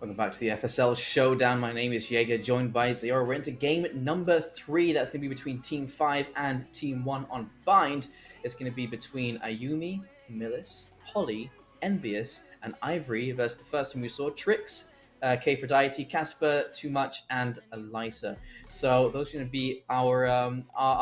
Welcome back to the FSL Showdown. My name is Jaeger, joined by Zayora. We're into game number 3. That's going to be between Team 5 and Team 1 on Bind. It's going to be between Ayumi, Millis, Polly, Envious, and Ivory versus the first team we saw, Trix, K-Phrodite, Casper, Too Much, and Elisa. So those are going to be our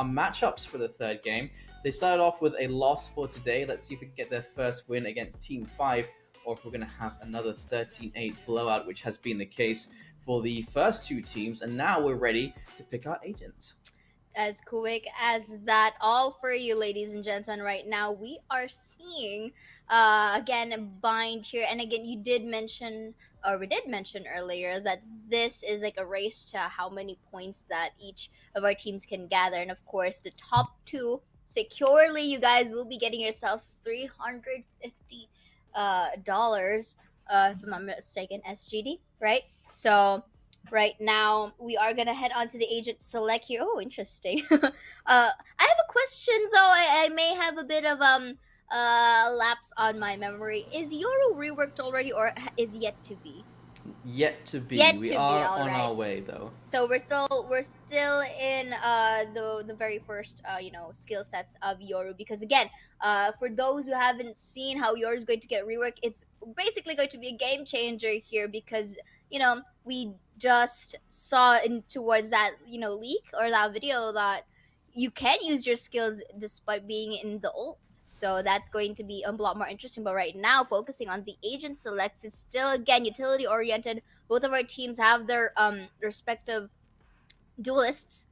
matchups for the third game. They started off with a loss for today. Let's see if we can get their first win against Team 5. Or if we're going to have another 13-8 blowout, which has been the case for the first two teams. And now we're ready to pick our agents. As quick as that, all for you, ladies and gentlemen. Right now, we are seeing, again, Bind here. And again, you did mention, or we did mention earlier, that this is like a race to how many points that each of our teams can gather. And of course, the top two, securely, you guys will be getting yourselves $350 dollars, if I'm not mistaken, SGD, right? So right now we are gonna head on to the agent select here. Oh, interesting. I have a question though. I may have a bit of lapse on my memory. Is Yoru reworked already, or is yet to be? Yet to be. We All are on right. our way though. So we're still in the very first skill sets of Yoru, because again, for those who haven't seen how Yoru is going to get reworked, it's basically going to be a game changer here, because we just saw in towards that leak or that video that you can use your skills despite being in the ult. So that's going to be a lot more interesting. But right now, focusing on the agent selects is still, again, utility oriented. Both of our teams have their respective duelists.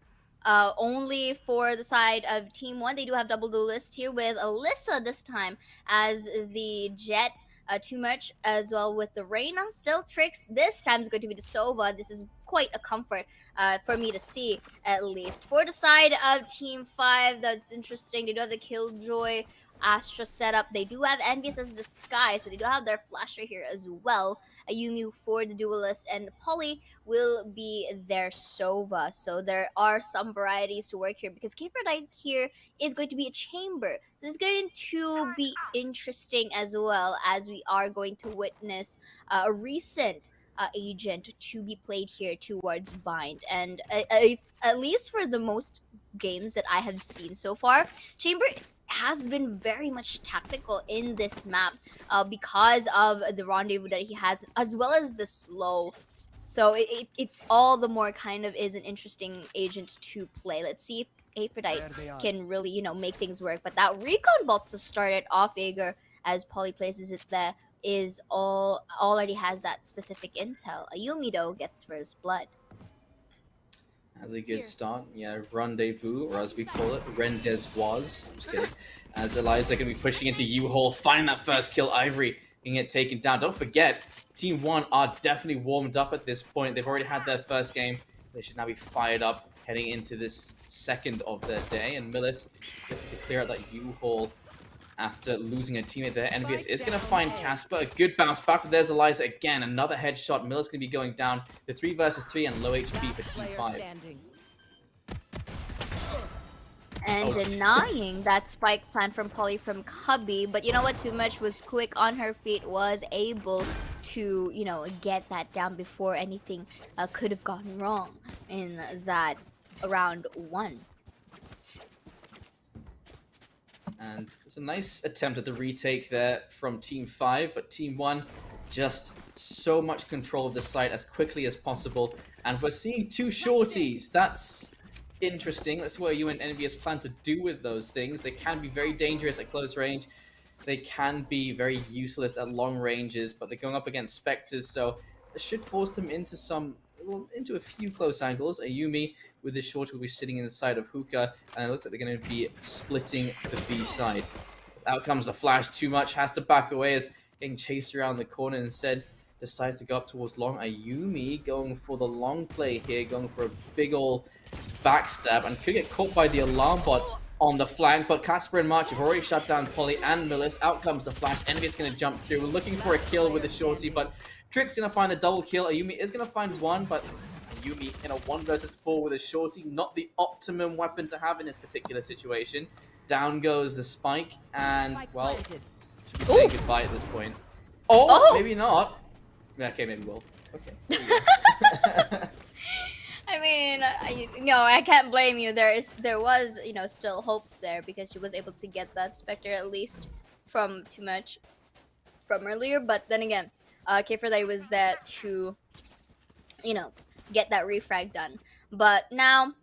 Only for the side of Team 1, they do have double duelist here with Alyssa this time as the Jet. Too Much as well with the Reina. Still Trix. This time is going to be the Sova. This is quite a comfort for me to see, at least. For the side of Team 5, that's interesting. They do have the Killjoy Astra setup. They do have Envious as the Sky, so they do have their Flasher here as well. Ayumi for the Duelist, and Polly will be their Sova. So there are some varieties to work here, because K-Phrodite here is going to be a chamber. So it's going to be interesting, as well as we are going to witness a recent agent to be played here towards Bind. And at least for the most games that I have seen so far, Chamber has been very much tactical in this map, because of the rendezvous that he has, as well as the slow. So it all the more kind of is an interesting agent to play. Let's see if Aphrodite can really, make things work. But that recon bolt to start it off, Ager, as Polly places it there, is already has that specific intel. Ayumi, though, gets first blood. As a good start, yeah, rendezvous, or as we call it, rendezvous. I'm just kidding. As Eliza going to be pushing into U-Haul, finding that first kill. Ivory can get taken down. Don't forget, Team 1 are definitely warmed up at this point. They've already had their first game. They should now be fired up heading into this second of their day. And Millis looking to clear out that U-Haul after losing a teammate there. Envious is going to find Casper. A good bounce back, but there's Eliza again. Another headshot. Miller's going to be going down. The 3 versus 3 and low HP for Team 5. And denying that spike plan from Polly from Cubby. But you know what? Too Much was quick on her feet, was able to, get that down before anything could have gone wrong in that round 1. And it's a nice attempt at the retake there from Team 5, but Team 1 just so much control of the site as quickly as possible. And we're seeing 2 shorties. That's interesting. That's what you and Envious plan to do with those things. They can be very dangerous at close range. They can be very useless at long ranges, but they're going up against Spectres, so it should force them into a few close angles. Ayumi with this short will be sitting in the side of Hookah, and it looks like they're going to be splitting the B side. Out comes the flash. Too Much has to back away as getting chased around the corner, and instead decides to go up towards long. Ayumi going for the long play here, going for a big ol' backstab, and could get caught by the alarm bot on the flank, but Casper and March have already shut down Polly and Millis. Out comes the flash. Envy's going to jump through. We're looking for a kill with the shorty, but Trix going to find the double kill. Ayumi is going to find one, but Ayumi in a 1 versus 4 with a shorty, not the optimum weapon to have in this particular situation. Down goes the spike, and, well, should be saying goodbye at this point. Oh, maybe not. Okay, maybe we'll. Okay. There we go. I mean, I can't blame you. There was, still hope there because she was able to get that Spectre at least from too much from earlier. But then again, Kfrday was there to, you know, get that refrag done. But now,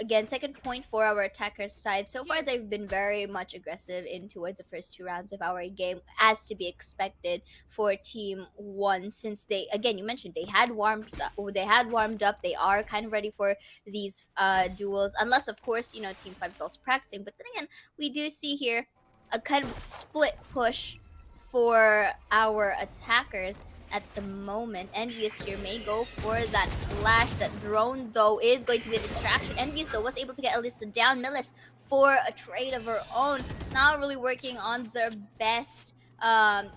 again, second point for our attackers side. So far, they've been very much aggressive in towards the first 2 rounds of our game, as to be expected for Team One. Since they, again, you mentioned they had warmed up. They are kind of ready for these duels, unless of course Team Five is also practicing. But then again, we do see here a kind of split push for our attackers at the moment. Envious here may go for that flash. That drone, though, is going to be a distraction. Envious, though, was able to get Alyssa down. Millis for a trade of her own. Not really working on their best, plan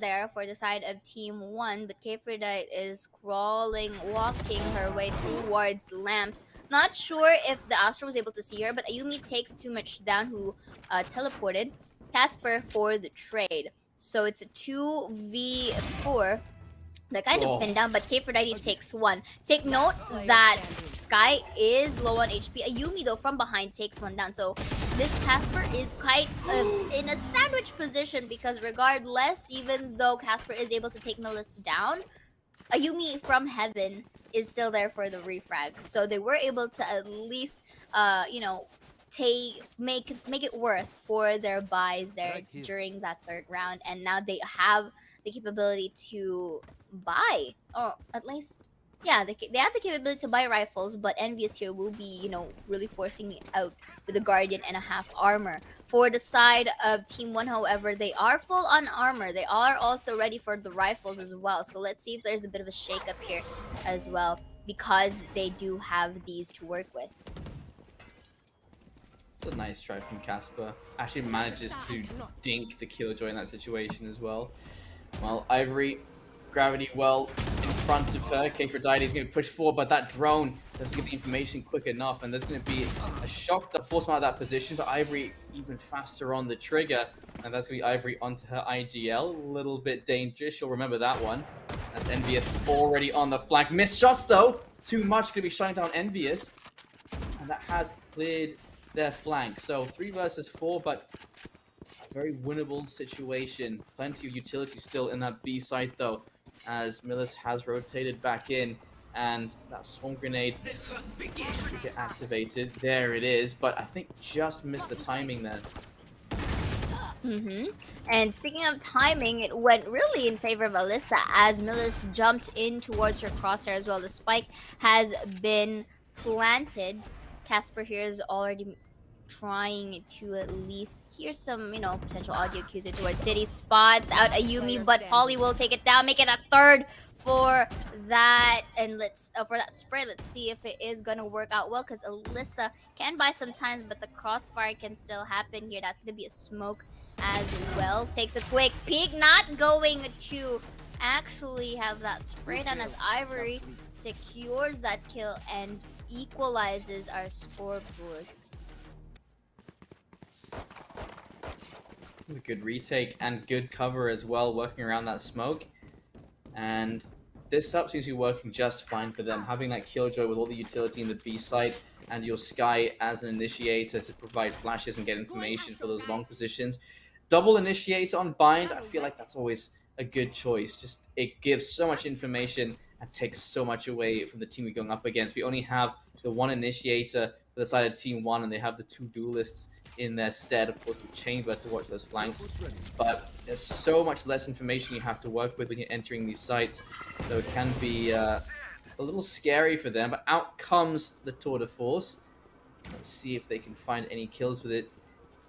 there for the side of Team 1. But Kfrday is walking her way towards Lamps. Not sure if the Astra was able to see her, but Ayumi takes too much down, who teleported Casper for the trade. So it's a 2v4. They're kind of pinned down, but Kfrday takes one. Take note that Sky is low on HP. Ayumi, though, from behind takes one down. So this Casper is quite in a sandwich position because regardless, even though Casper is able to take Millis down, Ayumi from heaven is still there for the refrag. So they were able to at least, make it worth for their buys there during that third round, and now they have the capability to buy, or at least they have the capability to buy rifles. But Envious here will be really forcing me out with a Guardian and a half armor. For the side of Team 1, however, they are full on armor. They are also ready for the rifles as well. So let's see if there's a bit of a shake-up here as well, because they do have these to work with. It's a nice try from Casper. Actually manages to dink the Killjoy in that situation as well. Well, Ivory, gravity well in front of her. Kfrday is going to push forward, but that drone doesn't get the information quick enough, and there's going to be a shock that forced him out of that position, but Ivory even faster on the trigger, and that's going to be Ivory onto her IGL. A little bit dangerous, you'll remember that one. As Envious is already on the flank. Missed shots, though! Too much, going to be shutting down Envious, and that has cleared their flank. So 3 versus 4, but a very winnable situation. Plenty of utility still in that B site, though, as Millis has rotated back in, and that swarm grenade get activated. There it is, but I think just missed the timing there. And speaking of timing, it went really in favor of Alyssa as Millis jumped in towards her crosshair as well. The spike has been planted. Casper here is already trying to at least hear some, potential audio cues in towards City. Spots out Ayumi, but Polly will take it down, make it a third for that. And for that spray, let's see if it is gonna work out well, because Alyssa can buy some time, but the crossfire can still happen here. That's gonna be a smoke as well. Takes a quick peek, not going to actually have that spray down, as Ivory secures that kill and equalizes our scoreboard. It was a good retake and good cover as well, working around that smoke. And this setup seems to be working just fine for them. Having that Killjoy with all the utility in the B site, and your Sky as an initiator to provide flashes and get information for those long positions. Double initiator on Bind, I feel like that's always a good choice. Just it gives so much information and takes so much away from the team we're going up against. We only have the one initiator for the side of Team 1, and they have the 2 duelists in their stead, of course, with Chamber to watch those flanks. But there's so much less information you have to work with when you're entering these sites, so it can be a little scary for them. But out comes the Tour de Force. Let's see if they can find any kills with it.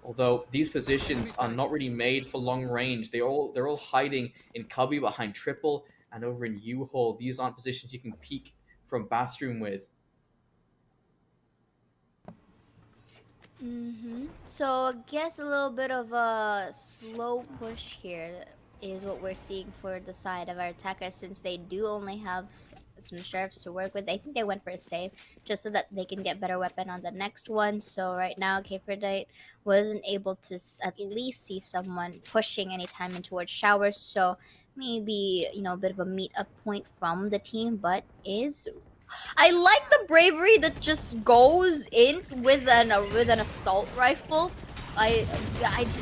Although these positions are not really made for long range. They're all hiding in cubby behind triple and over in U-Haul. These aren't positions you can peek from bathroom with. So I guess a little bit of a slow push here is what we're seeing for the side of our attackers, since they do only have some sheriffs to work with. I think they went for a save just so that they can get better weapon on the next one. So right now, Kfrday wasn't able to at least see someone pushing anytime in towards showers. So maybe, you know, a bit of a meet-up point from the team, but is I like the bravery that just goes in with an assault rifle. I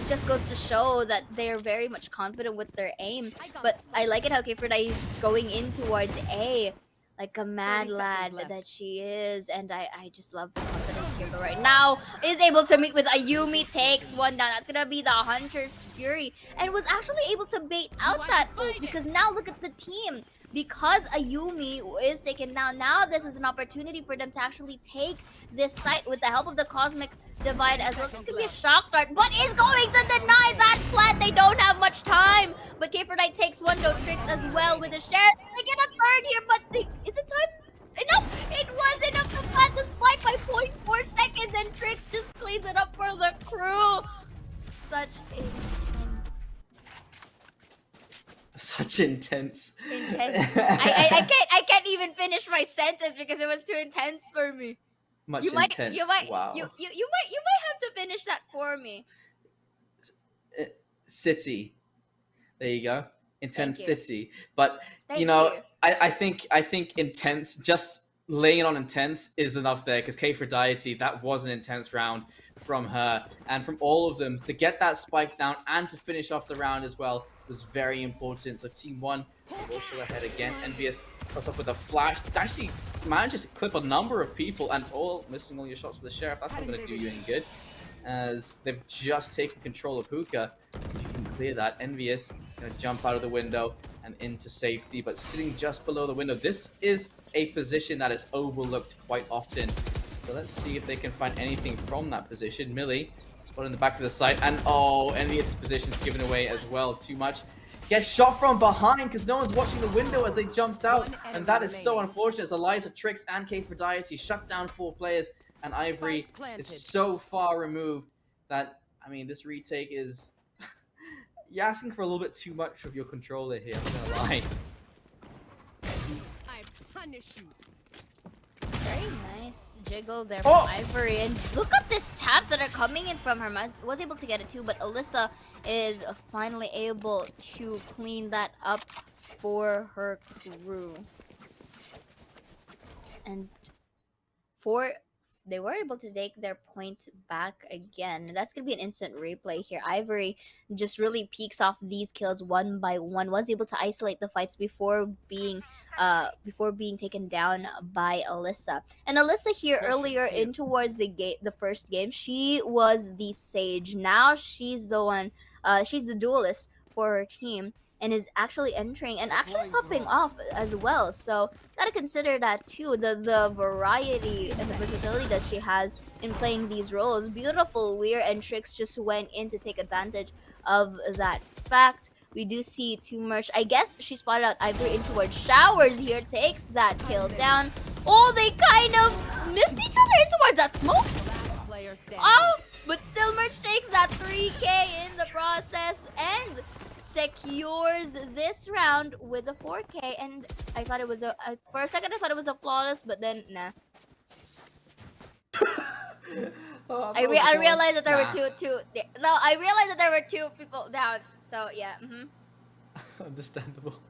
just go to show that they're very much confident with their aim. But I like it how Kfrida is just going in towards A, like a mad 30 seconds lad left. that she is, and I just love the confidence here. But right now is able to meet with Ayumi, takes one down. That's gonna be the Hunter's Fury, and was actually able to bait out that ult because now look at the team. Because Ayumi is taken down, now this is an opportunity for them to actually take this site with the help of the Cosmic Divide as well. This could be a shock dart, but is going to deny that plant. They don't have much time. But Kfrida takes one, no tricks as well with a share. They get a third here, but is it time? Enough! It was enough to plant the spike by 0.4 seconds, and Trix just cleans it up for the crew. Such intense. I can't even finish my sentence because it was too intense for me. Much You might intense. you might Wow. you might have to finish that for me. City. There you go. Intense Thank you. City. But Thank you know, you. I think intense, just laying it on intense is enough there, because Kfrida, that was an intense round from her, and from all of them to get that spike down and to finish off the round as well was very important. So team 1 will still ahead again. Envious plus up with a flash, actually manages to clip a number of people, and all missing all your shots with the Sheriff. That's not going to do you any good, as they've just taken control of Hookah. If you can clear that, Envious gonna jump out of the window and into safety, but sitting just below the window. This is a position that is overlooked quite often, so let's see if they can find anything from that position. Millie spot in the back of the site, and oh, Envious' position's given away as well. Too much. Gets shot from behind because no one's watching the window as they jumped out, and that is so unfortunate, as Eliza, Trix, and Kfrida shut down 4 players, and Ivory is so far removed that, I mean, this retake is... You're asking for a little bit too much of your controller here, I'm not gonna lie. I punish you. Very nice jiggle there Oh! from Ivory, and look at this taps that are coming in from her. Was able to get it too, but Alyssa is finally able to clean that up for her crew. And they were able to take their point back again. That's gonna be an instant replay here. Ivory just really peeks off these kills one by one. Was able to isolate the fights before being taken down by Alyssa. And Alyssa here earlier in towards the first game, she was the Sage. Now she's the one. She's the duelist for her team, and is actually entering and actually popping off as well. So gotta consider that too. The variety and the versatility that she has in playing these roles. Beautiful Weir and Trix just went in to take advantage of that fact. We do see too much. I guess she spotted out Ivory in towards Showers here. Takes that kill down. Oh, they kind of missed each other in towards that smoke. Oh, but still Merch takes that 3K in the process and secures this round with a 4K. And I thought it was for a second I thought it was a flawless, but then nah. I realized that there were two. No, I realized that there were 2 people down. So yeah. Understandable.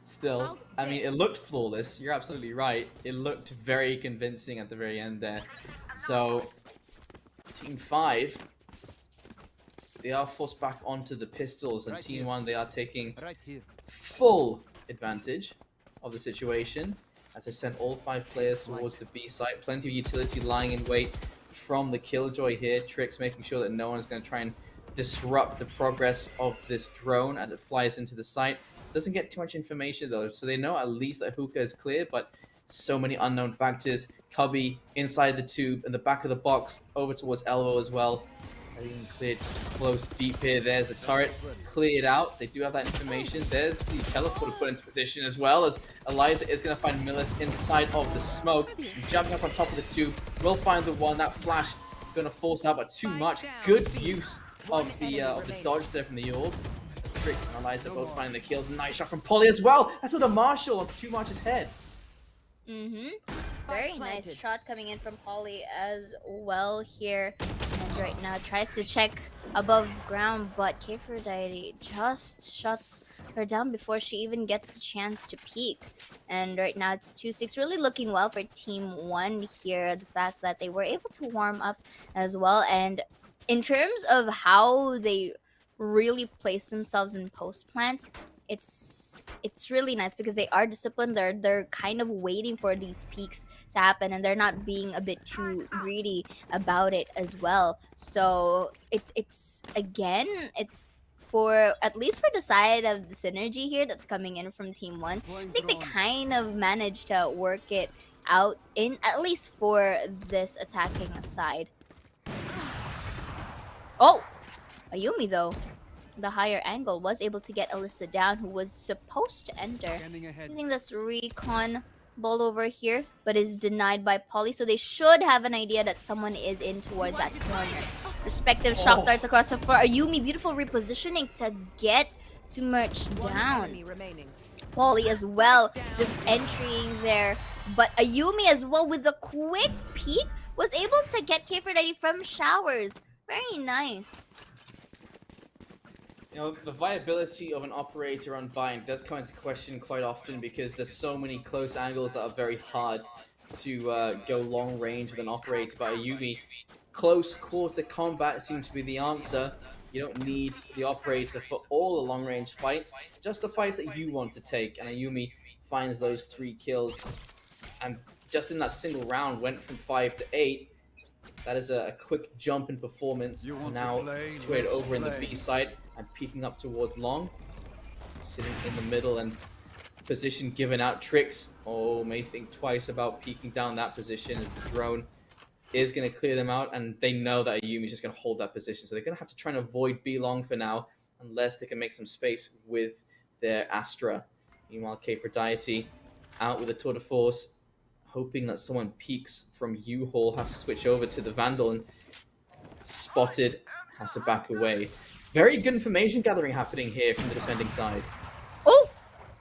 Still, I mean, it looked flawless. You're absolutely right. It looked very convincing at the very end there. So, Team 5, they are forced back onto the pistols, and Team 1, they are taking full advantage of the situation as they send all 5 players towards the B site. Plenty of utility lying in wait from the Killjoy here. Trix making sure that no one's going to try and disrupt the progress of this drone as it flies into the site. Doesn't get too much information though, so they know at least that Hookah is clear, but so many unknown factors. Cubby inside the tube, in the back of the box, over towards Elbow as well. Everything cleared close, deep here. There's the turret cleared out. They do have that information. There's the teleporter put into position as well, as Eliza is going to find Millis inside of the smoke. Jumping up on top of the tube. Will find the one. That flash going to force out, but too much. Good use of the dodge there from the orb. Trix and Eliza both finding the kills. Nice shot from Polly as well. That's with a Marshall on Too Much's head. Very nice shot coming in from Polly as well here. And right now tries to check above ground, but Kfir just shuts her down before she even gets the chance to peek. And right now it's 2-6, really looking well for Team 1 here. The fact that they were able to warm up as well, and in terms of how they really place themselves in post plants, it's really nice because they are disciplined. They're kind of waiting for these peaks to happen, and they're not being a bit too greedy about it as well. So it's again, it's for at least for the side of the synergy here that's coming in from Team 1. I think they kind of managed to work it out, in at least for this attacking side. Oh, Ayumi though, the higher angle, was able to get Alyssa down, who was supposed to enter. Using this recon ball over here, but is denied by Polly, so they should have an idea that someone is in towards that corner. Respective shock darts across the floor. Ayumi, beautiful repositioning to get to merge down. Polly as well, just entering there. But Ayumi as well, with a quick peek, was able to get Kfir from showers. Very nice. You know, the viability of an operator on Bind does come into question quite often because there's so many close angles that are very hard to go long range with an operator. But Ayumi, close quarter combat seems to be the answer. You don't need the operator for all the long range fights, just the fights that you want to take. And Ayumi finds those 3 kills, and just in that single round went from 5 to 8. That is a quick jump in performance. Now situated over in the B side and peeking up towards long. Sitting in the middle and position given out. Tricks, oh, may think twice about peeking down that position as the drone is going to clear them out, and they know that Ayumi is just going to hold that position. So they're going to have to try and avoid B long for now, unless they can make some space with their Astra. Meanwhile, Kfir out with a tour de force, hoping that someone peeks from U-Haul, has to switch over to the Vandal, and spotted, has to back away. Very good information gathering happening here from the defending side. Oh!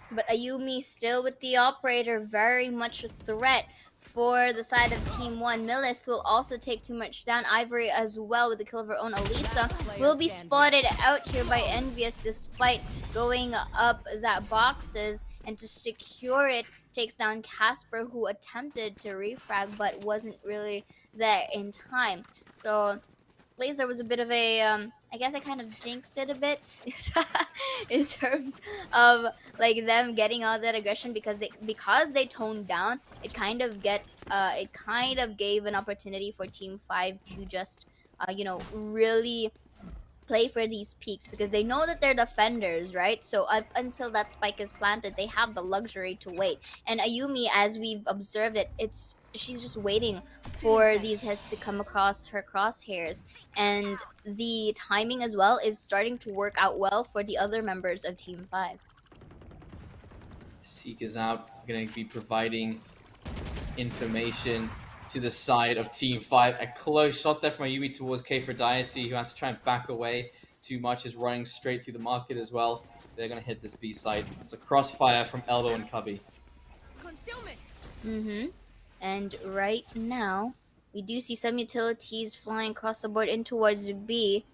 But Ayumi still with the operator, very much a threat for the side of Team 1. Millis will also take too much down. Ivory as well with the kill of her own. Elisa will be spotted out here by Envious despite going up that boxes, and to secure it, takes down Casper, who attempted to refrag but wasn't really there in time. So Laser was a bit of a, I guess I kind of jinxed it a bit in terms of like them getting all that aggression because they toned down. It kind of gave an opportunity for Team 5 to just you know, really play for these peaks because they know that they're defenders, right? So up until that spike is planted, they have the luxury to wait. And Ayumi, as we've observed it, she's just waiting for these heads to come across her crosshairs, and the timing as well is starting to work out well for the other members of Team 5. Seek is out, going to be providing information to the side of Team 5. A close shot there from Ayumi towards Kfir, who has to try and back away too much, is running straight through the market as well. They're going to hit this B side. It's a crossfire from Elbow and Cubby. And right now, we do see some utilities flying across the board in towards B.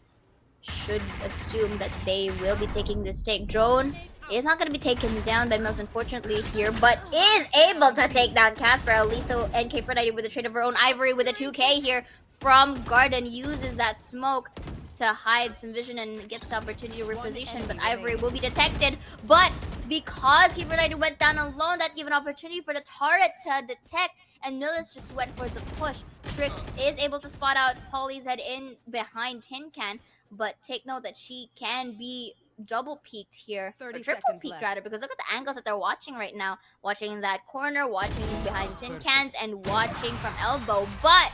Should assume that they will be taking this take. Drone is not going to be taken down by Mills, unfortunately, here, but is able to take down Casper. Elisa and Kfir with a trade of her own. Ivory with a 2K here from Garden, uses that smoke to hide some vision and gets the opportunity to reposition, but Ivory will be detected. But because Kfir went down alone, that gave an opportunity for the turret to detect, and Millis just went for the push. Trix is able to spot out Polly's head in behind Tin Can, but take note that she can be double peaked here, or triple peaked rather, because look at the angles that they're watching right now. Watching that corner, watching behind Tin Cans, and watching from Elbow. But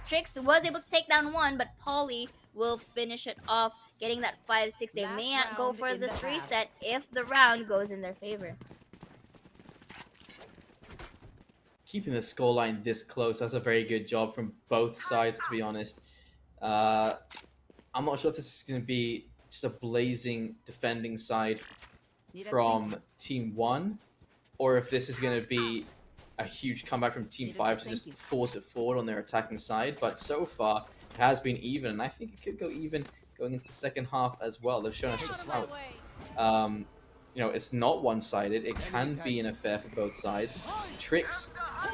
Trix was able to take down one, but Polly will finish it off, getting that 5-6. They may not go for this reset if the round goes in their favor. Keeping the scoreline this close, that's a very good job from both sides, to be honest. I'm not sure if this is going to be just a blazing defending side from Team 1, or if this is going to be a huge comeback from Team 5 to just force it forward on their attacking side. But so far, it has been even, and I think it could go even going into the second half as well. They've shown us just how, it's not one-sided. It can be an affair for both sides. Tricks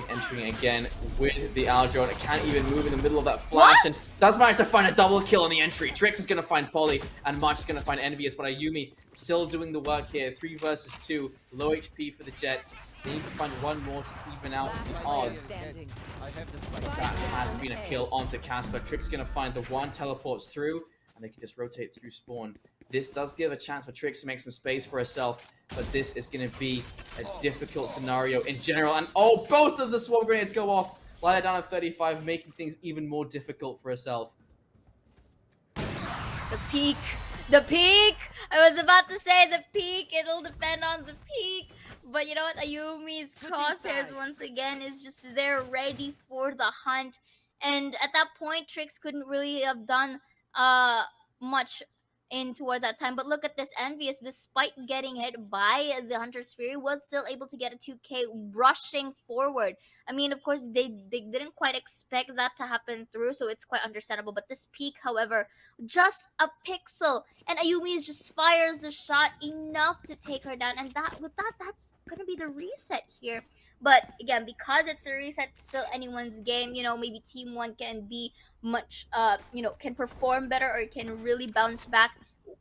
entering again with the Aldro, and it can't even move in the middle of that flash, and does manage to find a double kill on the entry. Tricks is going to find Polly, and March is going to find Envious, but Ayumi still doing the work here. 3 versus 2, low HP for the Jet. They need to find one more to even out the odds. That has been a kill onto Casper. Tricks going to find the one, teleports through, and they can just rotate through spawn. This does give a chance for Tricks to make some space for herself, but this is going to be a difficult scenario in general. And oh, both of the swarm grenades go off. Lila down at 35, making things even more difficult for herself. The peak. The peak! I was about to say the peak. It'll depend on the peak. But you know what? Ayumi's crosshairs once again is just there ready for the hunt. And at that point, Trix couldn't really have done much in toward that time. But look at this. Envious, despite getting hit by the Hunter's Fury, was still able to get a 2K rushing forward. I mean, of course, they didn't quite expect that to happen through, so it's quite understandable. But this peak, however, just a pixel, and Ayumi just fires the shot enough to take her down, and that's gonna be the reset here. But again, because it's a reset, it's still anyone's game. You know, maybe Team 1 can be much can perform better or can really bounce back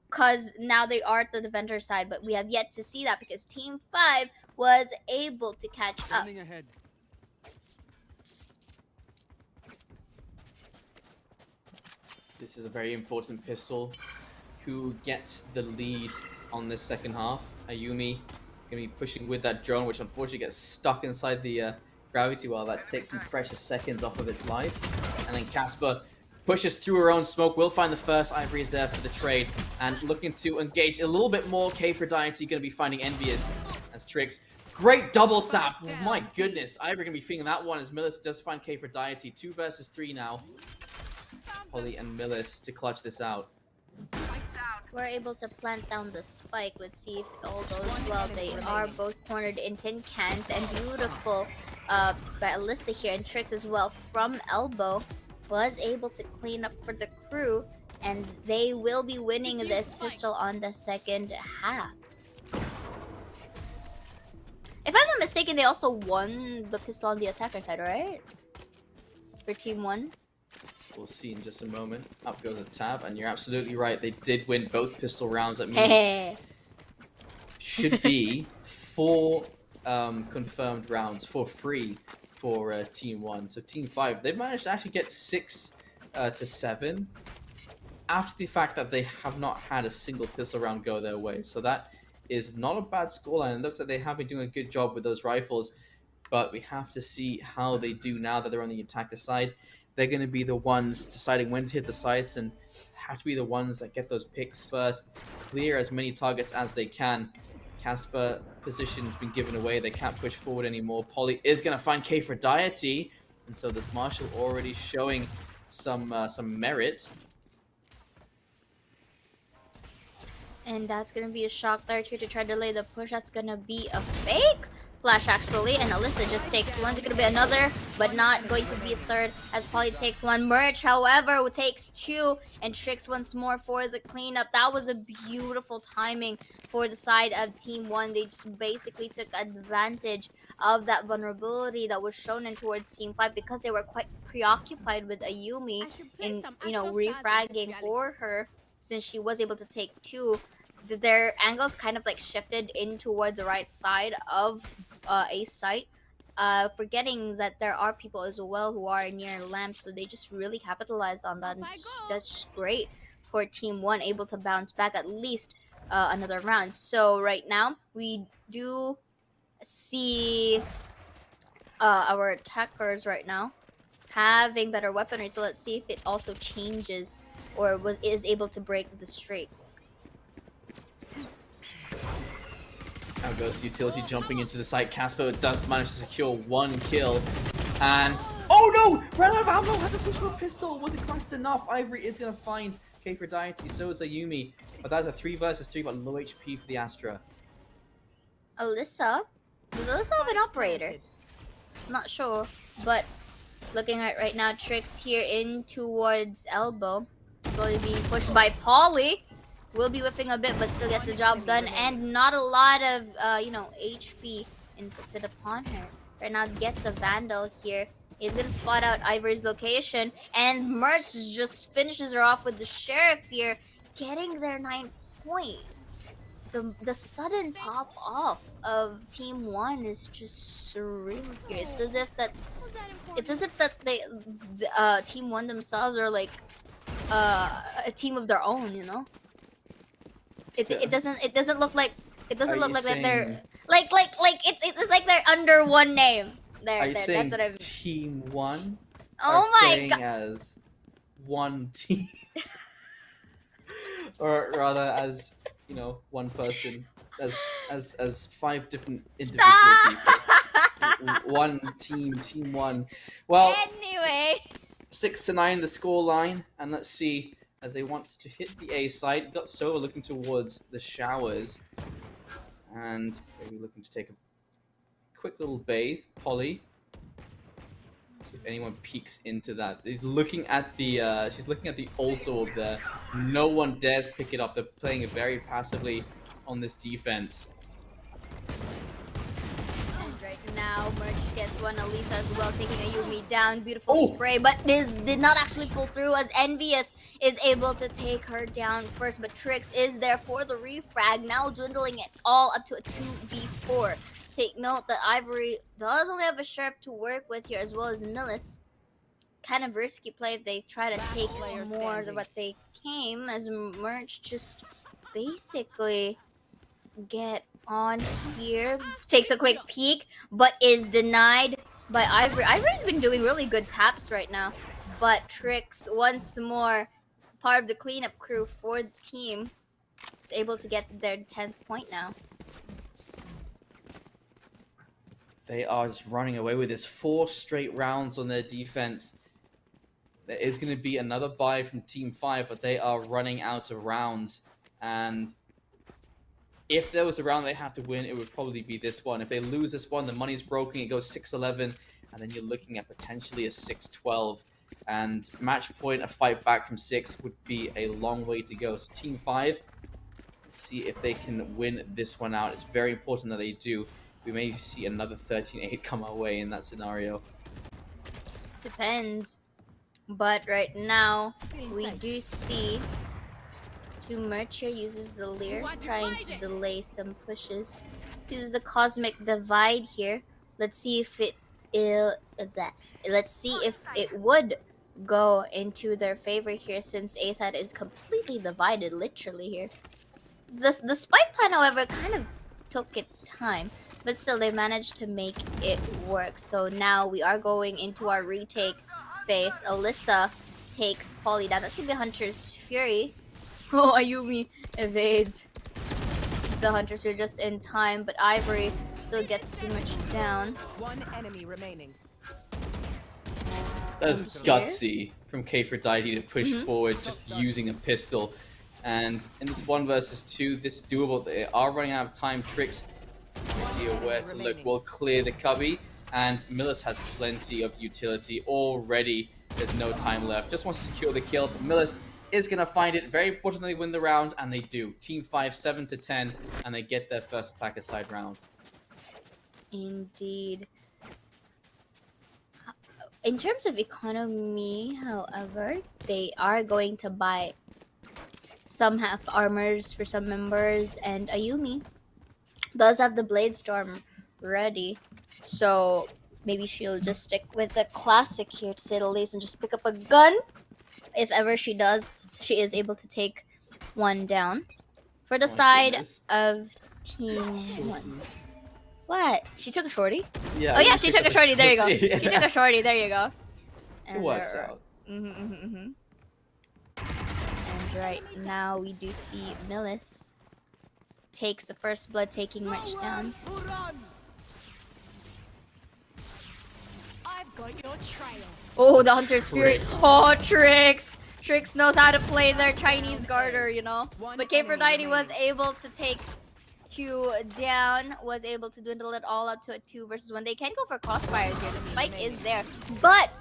because now they are at the defender side. But we have yet to see that because Team 5 was able to catch up. This is a very important pistol. Who gets the lead on this second half? Ayumi gonna be pushing with that drone, which unfortunately gets stuck inside the gravity well. That takes some precious seconds off of its life. And then Casper pushes through her own smoke. Will find the first. Ivory is there for the trade and looking to engage a little bit more. K4Diety gonna be finding Envious as Tricks. Great double tap. Oh, my goodness. Ivory gonna be feeling that one as Millis does find K4Diety. 2 versus 3 now. Polly and Millis to clutch this out. We're able to plant down the spike. Let's see if it all goes well. They are both cornered in tin cans, and beautiful by Alyssa here, and Tricks as well from elbow was able to clean up for the crew, and they will be winning this pistol on the second half. If I'm not mistaken, they also won the pistol on the attacker side, right? For Team 1. We'll see in just a moment. Up goes a tab, and you're absolutely right. They did win both pistol rounds. That means should be 4 confirmed rounds for free for Team 1. So Team 5, they've managed to actually get 6 to 7 after the fact that they have not had a single pistol round go their way. So that is not a bad scoreline. It looks like they have been doing a good job with those rifles, but we have to see how they do now that they're on the attacker side. They're going to be the ones deciding when to hit the sights and have to be the ones that get those picks first. Clear as many targets as they can. Casper position's been given away. They can't push forward anymore. Polly is going to find K4Diety, and so this Marshall already showing some merit. And that's going to be a shock dart here to try to lay the push. That's going to be a fake flash actually, and Alyssa just takes one. It's going to be another, but not going to be a third as Polly takes one. Merch, however, takes 2 and Tricks once more for the cleanup. That was a beautiful timing for the side of Team 1. They just basically took advantage of that vulnerability that was shown in towards Team 5 because they were quite preoccupied with Ayumi in, refragging for her since she was able to take 2. Their angles kind of like shifted in towards the right side of a site, forgetting that there are people as well who are near lamps, so they just really capitalized on that. And that's great for Team 1, able to bounce back at least another round. So right now we do see our attackers right now having better weaponry, so let's see if it also changes or is able to break the streak. Now goes Utility jumping into the site. Casper does manage to secure 1 kill. And oh no! Ran out of ammo! Had to switch to a pistol! Wasn't fast enough. Ivory is going to find K4Diety, so is Ayumi. But that's a 3 versus 3, but low HP for the Astra. Alyssa? Does Alyssa have an operator? Not sure. But looking at right now, Tricks here in towards elbow. Slowly being pushed by Polly. Will be whiffing a bit, but still gets the job done, and not a lot of HP inflicted upon her. Right now gets a Vandal here. He's gonna spot out Ivory's location, and Merch just finishes her off with the Sheriff here, getting their 9 point. The sudden pop off of Team 1 is just surreal here. It's as if that Team 1 themselves are like a team of their own, you know? It doesn't look like that they're like it's like they're under one name. Are you That's saying what I mean. Team 1 Oh are my playing god. as one team? Or rather as, one person, as 5 different individual people. One team, Team 1. Well, Anyway. 6-9 the score line, and let's see, as they want to hit the A side. We've got Sova looking towards the showers, and maybe looking to take a quick little bathe. Polly, see if anyone peeks into that. She's looking at the ult orb there. No one dares pick it up. They're playing it very passively on this defense. Right now, Merch gets one. Elisa as well, taking a Yumi down. Beautiful spray, but this did not actually pull through, as Envious is able to take her down first. But Trix is there for the refrag, now dwindling it all up to a 2v4. Take note that Ivory does only have a Sheriff to work with here, as well as Millis. Kind of risky play if they try to take more than what they came, as Merch just basically get on here, takes a quick peek, but is denied by Ivory. Ivory's been doing really good taps right now, but Trix, once more part of the cleanup crew for the team, is able to get their 10th point now. They are just running away with this. 4 straight rounds on their defense. There is going to be another buy from Team 5, but they are running out of rounds, and if there was a round they have to win, it would probably be this one. If they lose this one, the money's broken, it goes 6-11, and then you're looking at potentially a 6-12. And match point, a fight back from 6 would be a long way to go. So Team 5, let's see if they can win this one out. It's very important that they do. We may see another 13-8 come our way in that scenario. Depends. But right now, we do see Merch here uses the Leer, trying to delay some pushes. Uses the Cosmic Divide here. Let's see if let's see if it would go into their favor here, since A side is completely divided, literally here. The spike plan, however, kind of took its time, but still they managed to make it work. So now we are going into our retake phase. Alyssa takes Polly down. That's gonna be Hunter's Fury. Oh, Ayumi evades the Hunters. We're just in time, but Ivory still gets too much down. One enemy remaining. That's gutsy from Kfrodite to push forward, just using a pistol. And in this 1 versus 2, this is doable. They are running out of time. Trix, idea where to look, will clear the cubby, and Millis has plenty of utility already. There's no time left. Just wants to secure the kill, but Millis is going to find it. Very importantly, win the round, and they do. Team 5, 7-10, and they get their first attacker side round. Indeed. In terms of economy, however, they are going to buy some half armors for some members, and Ayumi does have the Blade Storm ready, so maybe she'll just stick with the classic here, to say the least, and just pick up a gun. If ever she does, she is able to take one down. For the side of Team 1. What? She took a shorty? Yeah. Oh yeah, she took a shorty. There you go. She took a shorty. There you go. And it works out. And right now we do see Millis takes the first blood, taking Merch down. I've got your trail. Oh, the Hunter's Fury. Oh, Trix. Trix knows how to play their Chinese garter, you know. But Kfrodite was able to take 2 down, was able to dwindle it all up to a 2 versus 1. They can go for crossfires here. The spike is there. But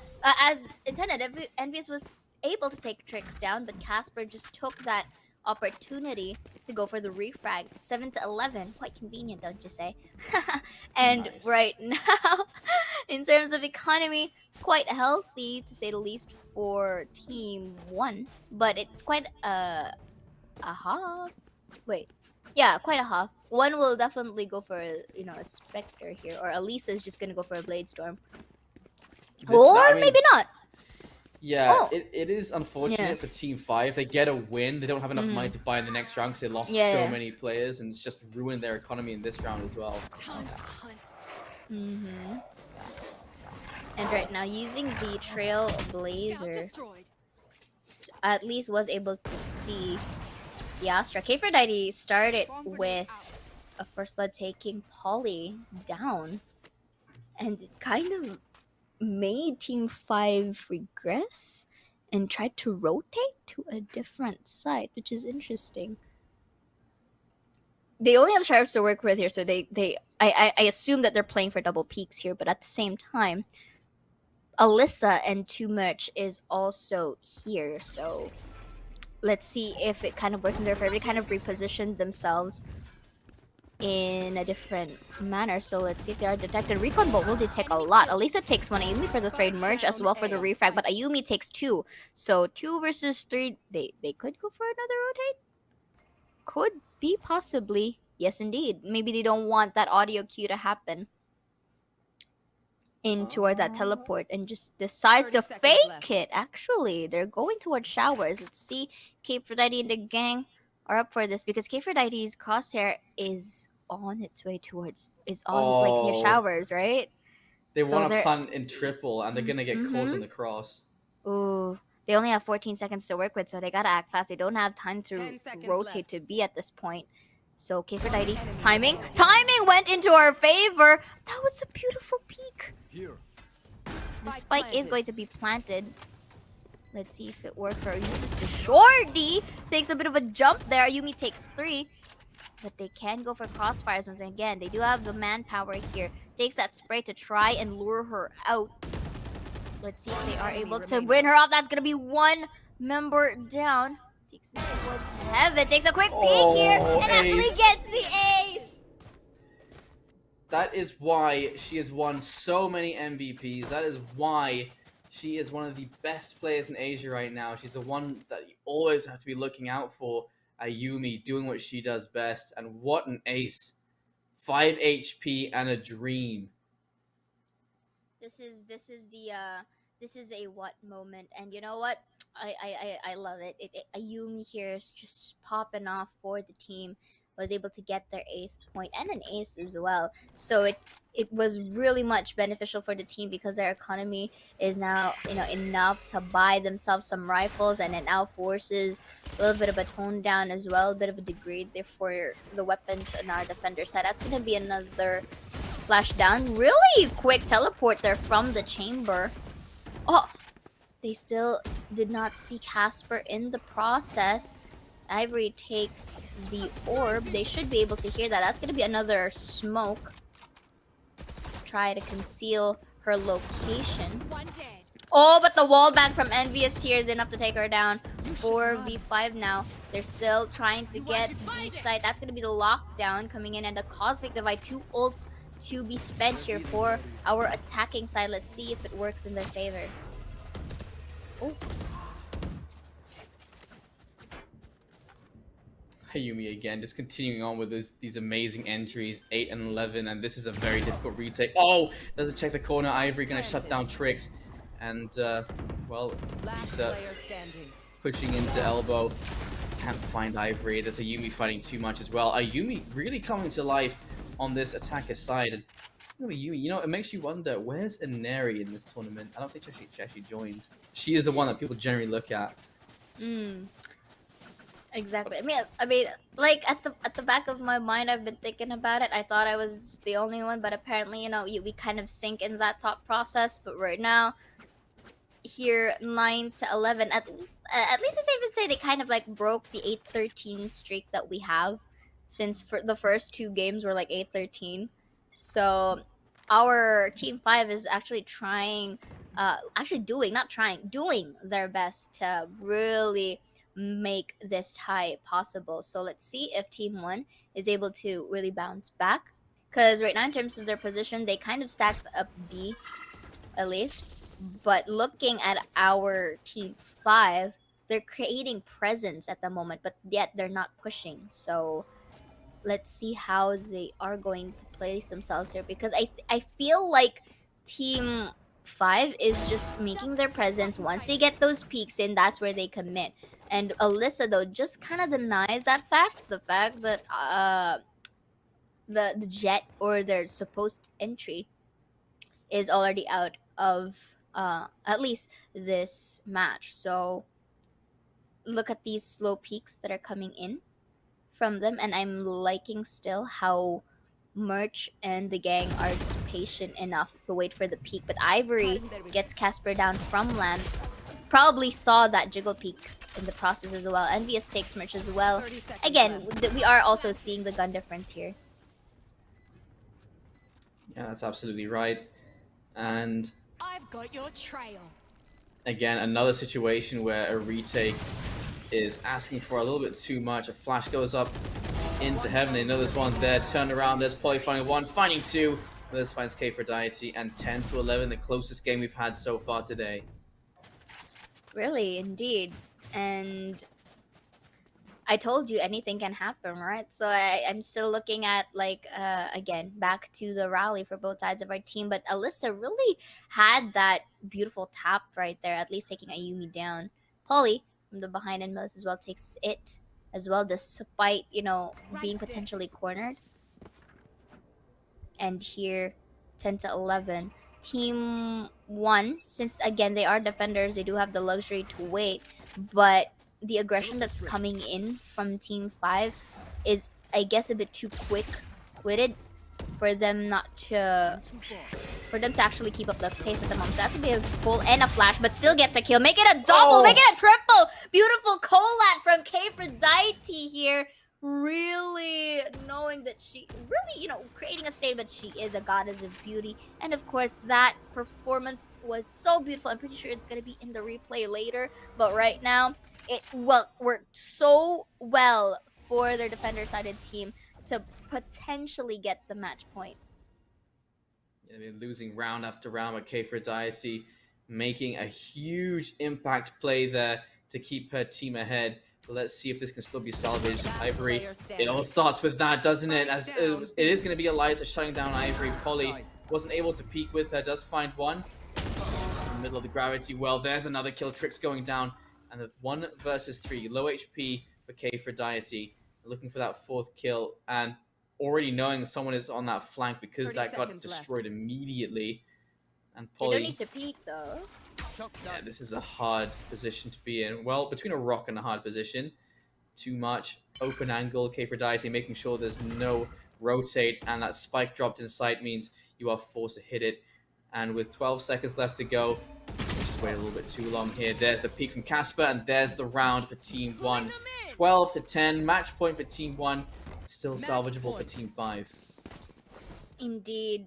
as intended, Envious was able to take Trix down, but Casper just took that opportunity to go for the refrag. 7-11, quite convenient, don't you say? And Nice. right now, in terms of economy, quite healthy to say the least for Team 1, but it's quite a half. Wait, yeah, quite a half. One will definitely go for a Spectre here, or Elisa is just gonna go for a Blade Storm, or I mean, maybe not. Yeah, Oh. it is unfortunate Yeah. for Team 5. They get a win. They don't have enough Mhm. money to buy in the next round because they lost Yeah, so yeah. many players, and it's just ruined their economy in this round as well. Time to hunt. Mm-hmm. And right now, using the Scout Trailblazer, destroyed. at least was able to see the Astra. K490 started Bomb grenade with out. a first blood taking Polly down, and it kind of made Team 5 regress and tried to rotate to a different side, which is interesting. They only have Sheriffs to work with here, so I assume that they're playing for double peaks here, but at the same time, Alyssa and Too Much is also here, so let's see if it kind of works in their favor. They kind of repositioned themselves in a different manner, so let's see if they are detected. Recon Bolt will detect a lot. Alyssa takes one, Ayumi for the trade merge, as well for the refrag, but Ayumi takes two. So 2 versus 3, they could go for another rotate? Could be, possibly. Yes, indeed. Maybe they don't want that audio cue to happen in toward that teleport and just decides 30 to seconds fake left. it. Actually, they're going towards showers. Let's see. K490 and the gang are up for this because K490's crosshair is on its way towards like near Oh, showers, right? they So want to they're plant in triple, and they're gonna get caught on the cross. Ooh, they only have 14 seconds to work with, so they gotta act fast. They don't have time to 10 seconds rotate left. to be at this point. So K490, One enemy timing remaining. went into our favor. That was a beautiful peek. Here. The Spike spike is planted. going to be planted. Let's see if it worked for Ayumi. The shorty takes a bit of a jump there. Ayumi takes 3. But they can go for crossfires once again. They do have the manpower here. Takes that spray to try and lure her out. Let's see if they are able to win her off. That's going to be one member down. Takes it towards heaven. Takes a quick peek here. Oh, And actually ace. gets the ace. That is why she has won so many MVPs. That is why she is one of the best players in Asia right now. She's the one that you always have to be looking out for. Ayumi doing what she does best. And what an ace. 5 HP and a dream. This is a what moment, and you know what? I love it. Ayumi here is just popping off for the team. Was able to get their 8th point and an ace as well. So it was really much beneficial for the team because their economy is now enough to buy themselves some rifles, and it now forces a little bit of a tone down as well, a bit of a degrade there for the weapons on our defender side. That's gonna be another flash down. Really quick teleport there from the chamber. Oh, they still did not see Casper in the process. Ivory takes the orb. They should be able to hear that. That's going to be another smoke. Try to conceal her location. One dead. Oh, but the wall bang from Envious here is enough to take her down. 4v5 now. They're still trying to get the site. That's going to be the lockdown coming in, and the Cosmic Divide. 2 ults to be spent here for our attacking side. Let's see if it works in their favor. Oh. Ayumi again, just continuing on with these amazing entries, 8 and 11, and this is a very difficult retake. Oh, doesn't check the corner. Ivory gonna shut down Trix, and well, Last Lisa player standing. pushing into elbow. Can't find Ivory. There's Ayumi fighting too much as well. Ayumi really coming to life on this attacker side, and Ayumi, it makes you wonder, where's Ineri in this tournament? I don't think she actually joined. She is the one that people generally look at. Exactly. I mean, like at the back of my mind, I've been thinking about it. I thought I was the only one, but apparently, we kind of sink in that thought process. But right now, here 9-11, at least it's safe to say they kind of like broke the 8-13 streak that we have, since for the first 2 games were like 8-13. So our team 5 is actually trying actually doing, not trying, doing their best to really make this tie possible. So let's see if Team 1 is able to really bounce back. Because right now, in terms of their position, they kind of stacked up B, at least. But looking at our Team 5, they're creating presence at the moment, but yet they're not pushing. So let's see how they are going to place themselves here, because I feel like Team 5 is just making their presence. Once they get those peaks in, that's where they commit. And Alyssa, though, just kind of denies that fact, the fact that the jet or their supposed entry is already out of at least this match. So look at these slow peaks that are coming in from them, and I'm liking still how Merch and the gang are just patient enough to wait for the peak. But Ivory gets Casper down from lamps. Probably saw that jiggle peak in the process as well. Envious takes Merch as well. Again, we are also seeing the gun difference here. Yeah, that's absolutely right. And I've got your trail. again, another situation where a retake is asking for a little bit too much. A flash goes up into heaven. They know there's one there. Turn around. There's Poly finding one, finding two. This finds K4Diety, and 10-11, the closest game we've had so far today. Really, indeed. And I told you anything can happen, right? So I'm still looking at, like, again, back to the rally for both sides of our team. But Alyssa really had that beautiful tap right there, at least taking Ayumi down. Polly, from the behind end most as well, takes it as well, despite, you know, being potentially cornered. And here, 10-11. Team 1, since, again, they are defenders, they do have the luxury to wait. But the aggression that's coming in from Team 5 is, I guess, a bit too quick-witted for them not to... for them to actually keep up the pace at the moment. So that's a bit of pull and a flash, but still gets a kill. Make it a double, make it a triple! Beautiful collat from K4Diety here. Really knowing that she, really, you know, creating a statement. She is a goddess of beauty. And of course, that performance was so beautiful. I'm pretty sure it's going to be in the replay later. But right now, it worked so well for their defender-sided team to potentially get the match point. Yeah, they're losing round after round, but K4Diety making a huge impact play there to keep her team ahead. Let's see if this can still be salvaged. Ivory, it all starts with that, doesn't it? As it is going to be Eliza shutting down Ivory. Polly wasn't able to peek with her, does find one. In the middle of the gravity well, there's another kill. Tricks going down. And the 1 versus 3, low HP for K4Diety. Looking for that 4th kill, and already knowing someone is on that flank because that got destroyed immediately. And Polly... They don't need to peek, though. Yeah, this is a hard position to be in. Well, between a rock and a hard position. Too much open angle. K4Diety making sure there's no rotate, and that spike dropped in sight means you are forced to hit it. And with 12 seconds left to go, just wait a little bit too long here. There's the peak from Casper, and there's the round for Team 1. 12-10, match point for Team 1. Still salvageable for Team 5. Indeed.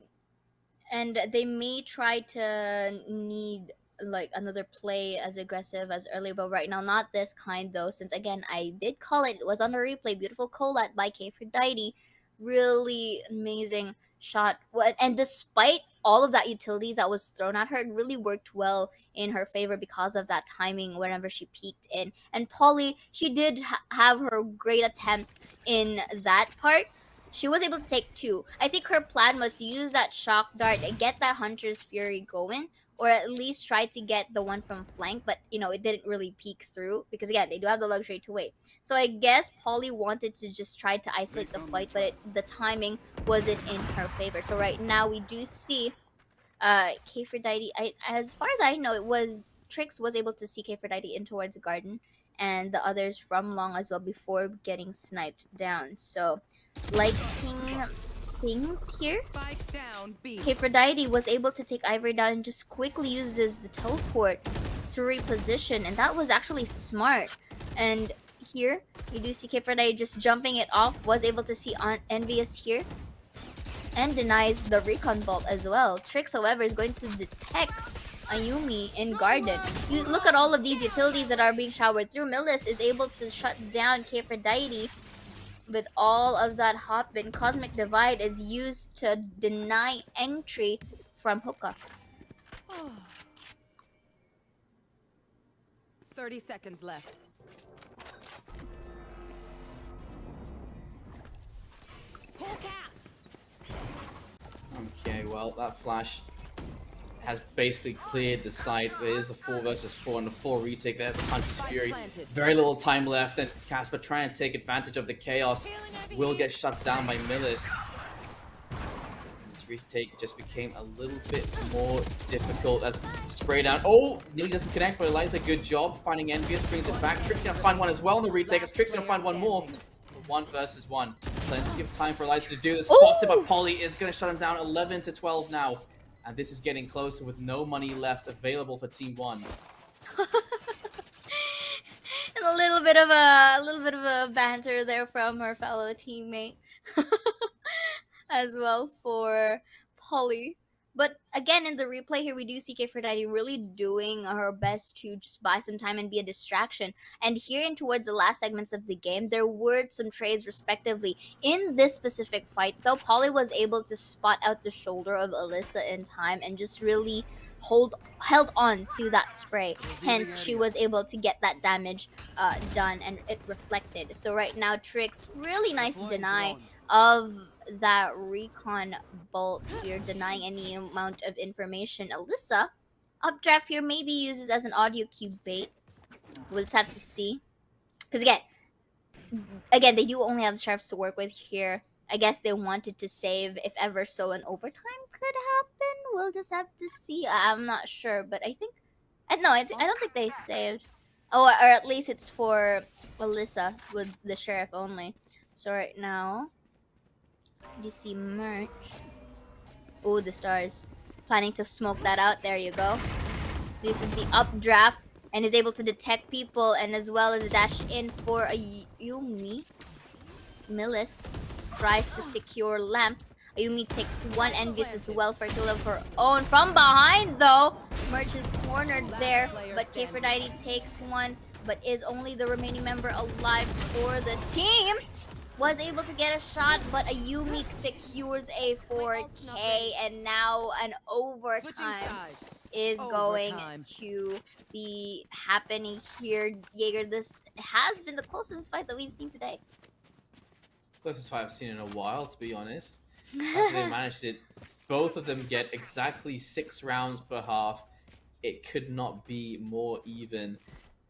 And they may try to need, like, another play as aggressive as earlier, but right now not this kind, though, since, again, I did call it. It was on the replay. Beautiful collat by K4Diety. Really amazing shot. And despite all of that utilities that was thrown at her, it really worked well in her favor because of that timing whenever she peeked in. And Polly, she did have her great attempt in that part. She was able to take 2. I think her plan was to use that shock dart and get that Hunter's Fury going, or at least try to get the one from flank, but, you know, it didn't really peek through because, again, they do have the luxury to wait. So I guess Polly wanted to just try to isolate the fight, but the timing wasn't in her favor. So right now we do see K4Diety. As far as I know, it was Trix was able to see K4Diety in towards the garden, and the others from long as well before getting sniped down. So liking things here. K4Diety was able to take Ivory down and just quickly uses the teleport to reposition, and that was actually smart. And here you do see K4Diety just jumping it off, was able to see Envious here and denies the recon bolt as well. Trix, however, is going to detect Ayumi in Garden. You look at all of these utilities that are being showered through. Millis is able to shut down Aphrodite with all of that hop-in. Cosmic Divide is used to deny entry from Hookah. 30 seconds left. Hawk out. Okay, well, that flash has basically cleared the side. It is the 4 versus 4 and the 4 retake. There's the Hunter's Fury. Very little time left, and Casper trying to take advantage of the chaos will get shut down by Millis. This retake just became a little bit more difficult as spray down. Oh, nearly doesn't connect, but Eliza, good job finding Envious, brings it back. Trixie gonna find one as well in the retake, as Trixie gonna find one more. 1 versus 1. Plenty of time for Eliza to do this. Spots it, but Polly is gonna shut him down. 11 to 12 now. And this is getting closer with no money left available for Team 1. And a little bit of a banter there from her fellow teammate as well for Polly. But again, in the replay here, we do see Aphrodite really doing her best to just buy some time and be a distraction. And here in towards the last segments of the game, there were some trades respectively. In this specific fight, though, Polly was able to spot out the shoulder of Alyssa in time and just really held on to that spray. Hence, she was able to get that damage done, and it reflected. So right now, Trix, really nice deny of that recon bolt here, denying any amount of information. Alyssa, updraft here maybe uses as an audio cue bait. We'll just have to see. Because again, they do only have sheriffs to work with here. I guess they wanted to save if ever so an overtime could happen. We'll just have to see. I'm not sure, but I think I don't think they saved. Oh, or at least it's for Alyssa with the sheriff only. So right now, you see Merch. Oh, the stars. Planning to smoke that out. There you go. Uses the updraft and is able to detect people, and as well as a dash in for a Yumi. Millis tries to secure lamps. Ayumi takes one Envious as well for a kill of her own. From behind, though, Merch is cornered there, but Aphrodite takes one, but is only the remaining member alive for the team. Was able to get a shot, but Ayumi secures a 4K, and now an overtime is going to be happening here. Jaeger, this has been the closest fight that we've seen today. Closest fight I've seen in a while, to be honest. After they managed it, both of them get exactly 6 rounds per half. It could not be more even.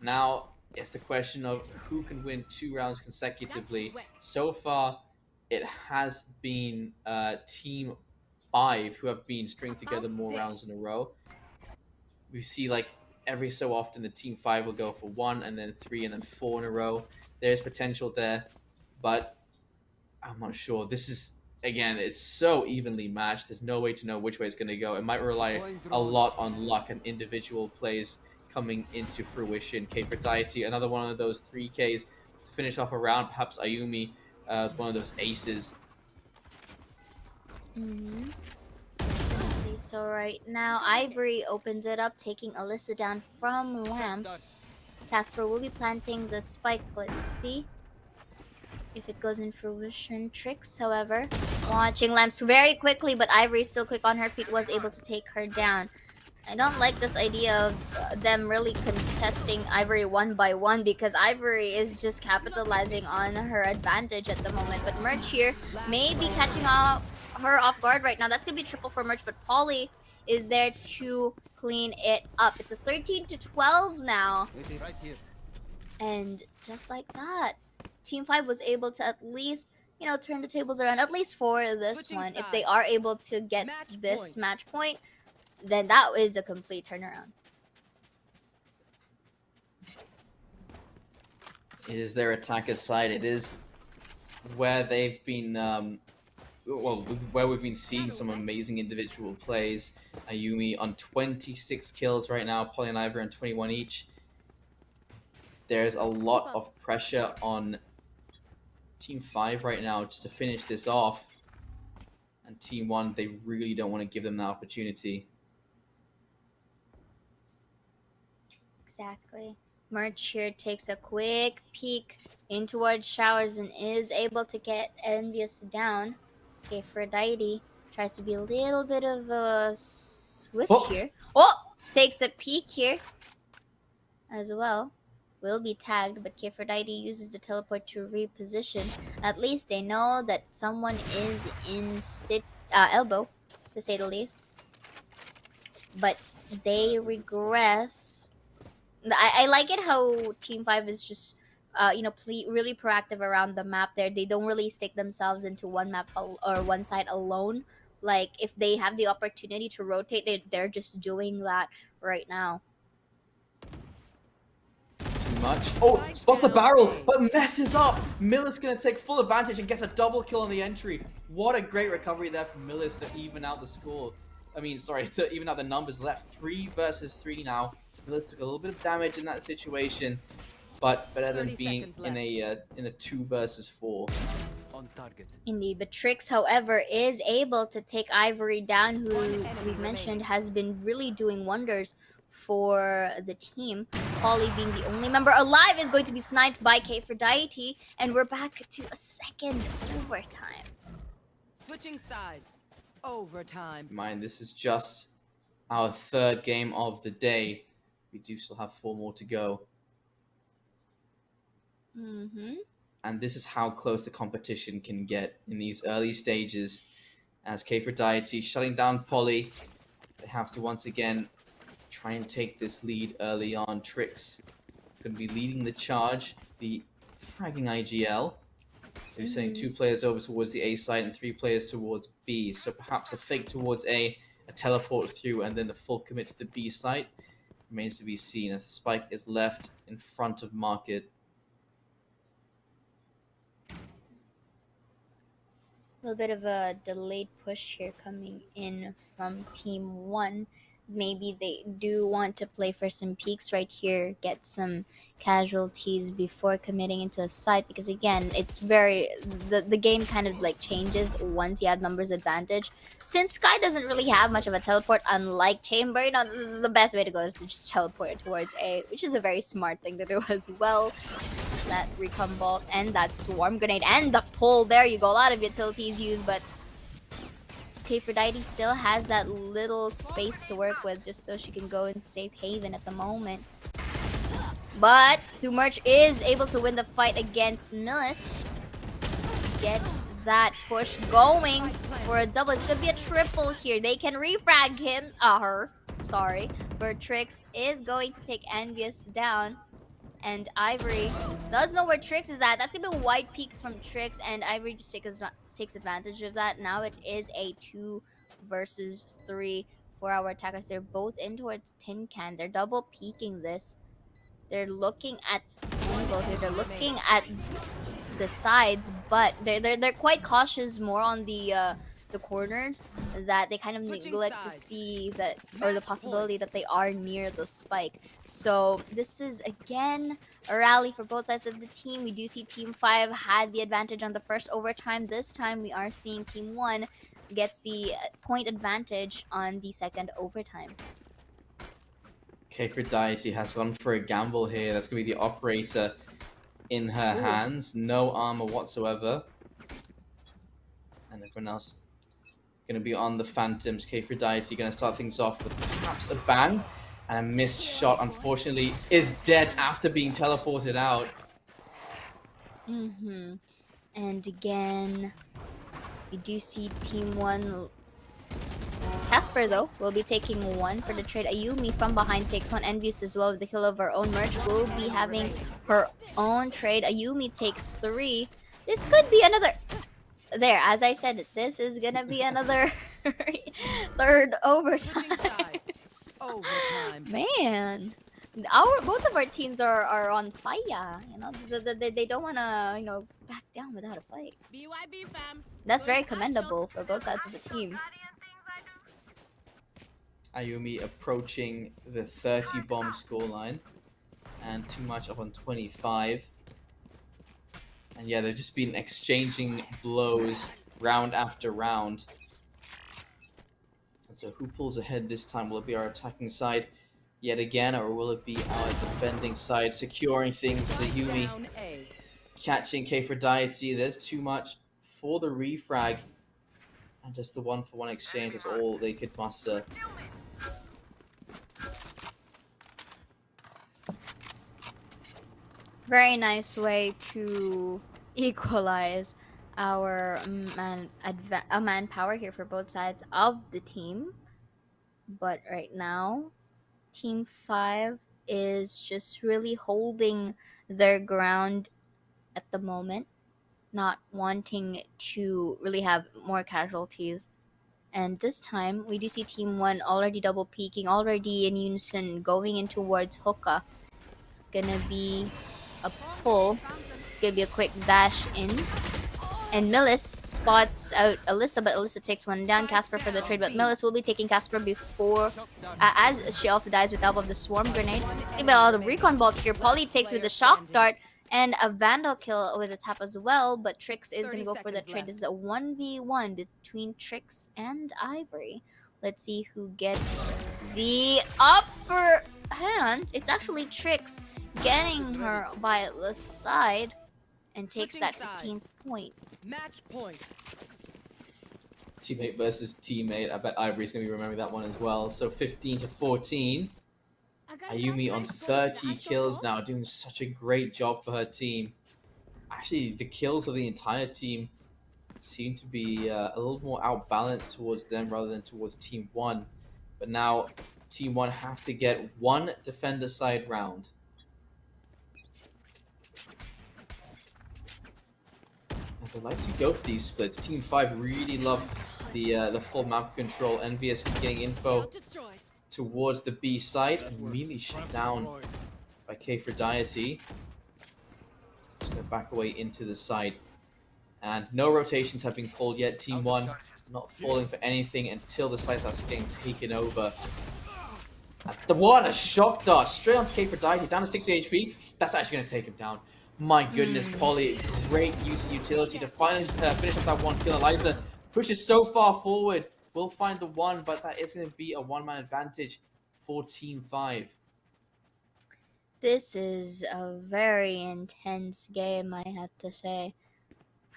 Now, it's the question of who can win 2 rounds consecutively. So far, it has been Team 5 who have been stringing together more rounds in a row. We see, like, every so often the Team 5 will go for 1 and then 3 and then 4 in a row. There's potential there, but I'm not sure. This is, again, it's so evenly matched. There's no way to know which way it's going to go. It might rely a lot on luck and individual plays coming into fruition. Aphrodite, another one of those 3Ks to finish off a round. Perhaps Ayumi, one of those aces. Okay, so right now, Ivory opens it up, taking Alyssa down from lamps. Casper will be planting the spike. Let's see if it goes in fruition. Trix, however, watching lamps very quickly, but Ivory, still quick on her feet, was able to take her down. I don't like this idea of them really contesting Ivory 1 by 1, because Ivory is just capitalizing on her advantage at the moment. But Merch here may be catching her off guard right now. That's going to be triple for Merch, but Polly is there to clean it up. It's a 13 to 12 now. And just like that, Team 5 was able to at least, you know, turn the tables around, at least for this one. If they are able to get this match point, then that is a complete turnaround. It is their attacker's side. It is where they've been, where we've been seeing some amazing individual plays. Ayumi on 26 kills right now, Polly and Ivory on 21 each. There's a lot of pressure on Team 5 right now just to finish this off. And Team 1, they really don't want to give them that opportunity. Exactly. Merch here takes a quick peek in towards showers and is able to get Envious down. Okay, Aphrodite tries to be a little bit of a swift Oh! here. Oh! Takes a peek here as well. Will be tagged, but Aphrodite uses the teleport to reposition. At least they know that someone is in elbow, to say the least. But they regress. I like it how Team 5 is just really proactive around the map there. They don't really stick themselves into one map or one side alone. Like if they have the opportunity to rotate, they're just doing that right now. Too much. Oh, spots the barrel, but messes up. Miller's going to take full advantage and gets a double kill on the entry. What a great recovery there from Miller's to even out the score. To even out the numbers left. 3 versus 3 now. Miller's took a little bit of damage in that situation, but better than 30 being seconds in a 2 versus 4. On target. Indeed, but Trix, however, is able to take Ivory down, who One enemy we've mentioned remaining. has been really doing wonders for the team. Polly being the only member alive is going to be sniped by Aphrodite, and we're back to a second overtime. Switching sides. Overtime. Mind, this is just our 3rd game of the day. We do still have 4 more to go. Mm-hmm. And this is how close the competition can get in these early stages. As Aphrodite shutting down Polly, they have to once again try and take this lead early on. Trix going to be leading the charge, the fragging IGL. They're sending 2 players over towards the A side and 3 players towards B. So perhaps a fake towards A teleport through, and then the full commit to the B site remains to be seen as the spike is left in front of Market. A little bit of a delayed push here coming in from Team 1. Maybe they do want to play for some peaks right here, get some casualties before committing into a site, because again, it's the game kind of like changes once you have numbers advantage. Since Sky doesn't really have much of a teleport, unlike Chamber, the best way to go is to just teleport towards A, which is a very smart thing to do as well. That recon bolt and that swarm grenade and the pull, there you go, a lot of utilities used, but Aphrodite still has that little space to work with just so she can go in safe haven at the moment. But Merch is able to win the fight against Millis. Gets that push going for a double. It's gonna be a triple here. They can refrag him, her, sorry. But Trix is going to take Envious down. And Ivory does know where Trix is at. That's gonna be a wide peek from Trix, and Ivory just takes advantage of that. Now it is a 2 versus 3 for our attackers. They're both in towards Tin Can. They're double peeking this. They're looking at angles here. They're looking at the sides, but they're quite cautious more on the corners, that they kind of neglect to see that, or the possibility that they are near the spike. So this is again a rally for both sides of the team. We do see Team 5 had the advantage on the first overtime. This time we are seeing Team 1 gets the point advantage on the second overtime. Aphrodite has gone for a gamble here. That's going to be the operator in her hands. No armor whatsoever. And everyone else going to be on the Phantoms. Aphrodite going to start things off with perhaps a bang. And a missed shot, unfortunately, is dead after being teleported out. And again, we do see Team 1. Casper, though, will be taking 1 for the trade. Ayumi from behind takes 1. Envious as well with the kill of her own. Merch will be having her own trade. Ayumi takes 3. This could be another... There, as I said, this is going to be another 3rd overtime. Man, both of our teams are on fire. You know, they don't want to back down without a fight. BYB fam. That's very commendable for both sides of the team. Ayumi approaching the 30 bomb scoreline, and Too Much up on 25. And yeah, they've just been exchanging blows round after round. And so who pulls ahead this time? Will it be our attacking side? yet again, or will it be our defending side securing things as a Yumi Down A. catching Kphrodite? There's too much for the refrag, and just the 1-for-1 exchange is all they could muster. Very nice way to equalize our manpower here for both sides of the team. But right now, Team 5 is just really holding their ground at the moment, not wanting to really have more casualties. And this time, we do see Team 1 already double peeking, already in unison, going in towards Hookah. It's gonna be a pull. It's gonna be a quick dash in. And Millis spots out Alyssa, but Alyssa takes one down. Casper for the trade, but Millis will be taking Casper before, as she also dies with the help of the Swarm Grenade. See about all the recon bulk here. Polly takes with the Shock Dart and a Vandal kill with a tap as well, but Trix is going to go for the trade. This is a 1v1 between Trix and Ivory. Let's see who gets the upper hand. It's actually Trix getting her by the side and takes that 15th point. Match point. Teammate versus teammate. I bet Ivory's going to be remembering that one as well. So 15-14. Ayumi on 30 kills now, doing such a great job for her team. Actually, the kills of the entire team seem to be a little more outbalanced towards them rather than towards Team 1. But now, Team 1 have to get one defender side round. And they like to go for these splits. Team 5 really love the full map control. Envious getting info towards the B side, and immediately shut down by Kphrodite. Just gonna back away into the side. And no rotations have been called yet. Team 1 not falling for anything until the site starts getting taken over. What a shock dart! Straight onto Kphrodite, down to 60 HP. That's actually gonna take him down. My goodness, Polly, great use of utility to finally finish up that one kill. Eliza pushes so far forward. We'll find the one, but that is going to be a one-man advantage for Team 5. This is a very intense game, I have to say.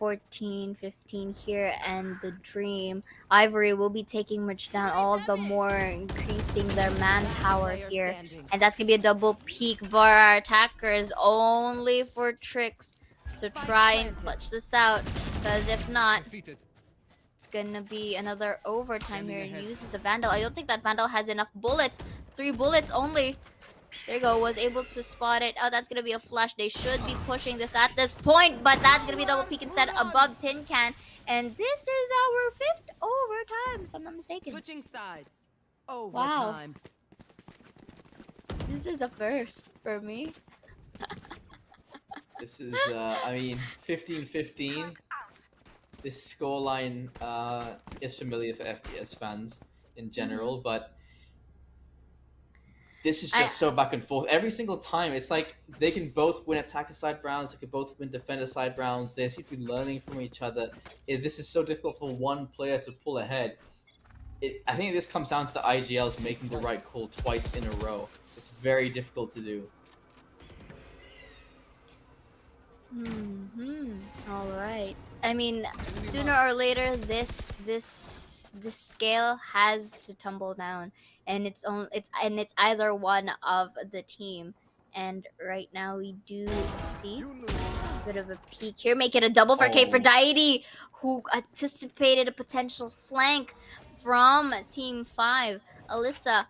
14-15 here, and the Dream. Ivory will be taking much down, all the more increasing their manpower here. And that's going to be a double peek for our attackers, only for Trix to try and clutch this out. Because if not, it's gonna be another overtime here. He uses the Vandal. I don't think that Vandal has enough bullets. 3 bullets only. There you go. Was able to spot it. Oh, that's gonna be a flash. They should be pushing this at this point, but that's gonna be a double peek instead above Tin Can. And this is our 5th overtime, if I'm not mistaken. Switching sides. Overtime. This is a first for me. This is, I mean, 15-15. This scoreline is familiar for FPS fans in general, but this is just so back and forth. Every single time, it's like they can both win attacker side rounds, they can both win defender side rounds. They seem to be learning from each other. This is so difficult for one player to pull ahead. I think this comes down to the IGLs making the right call twice in a row. It's very difficult to do. All right. I mean, sooner or later, this scale has to tumble down, and it's either one of the team. And right now, we do see a bit of a peak here, make it a double for Kphrodite, who anticipated a potential flank from Team 5. Alyssa,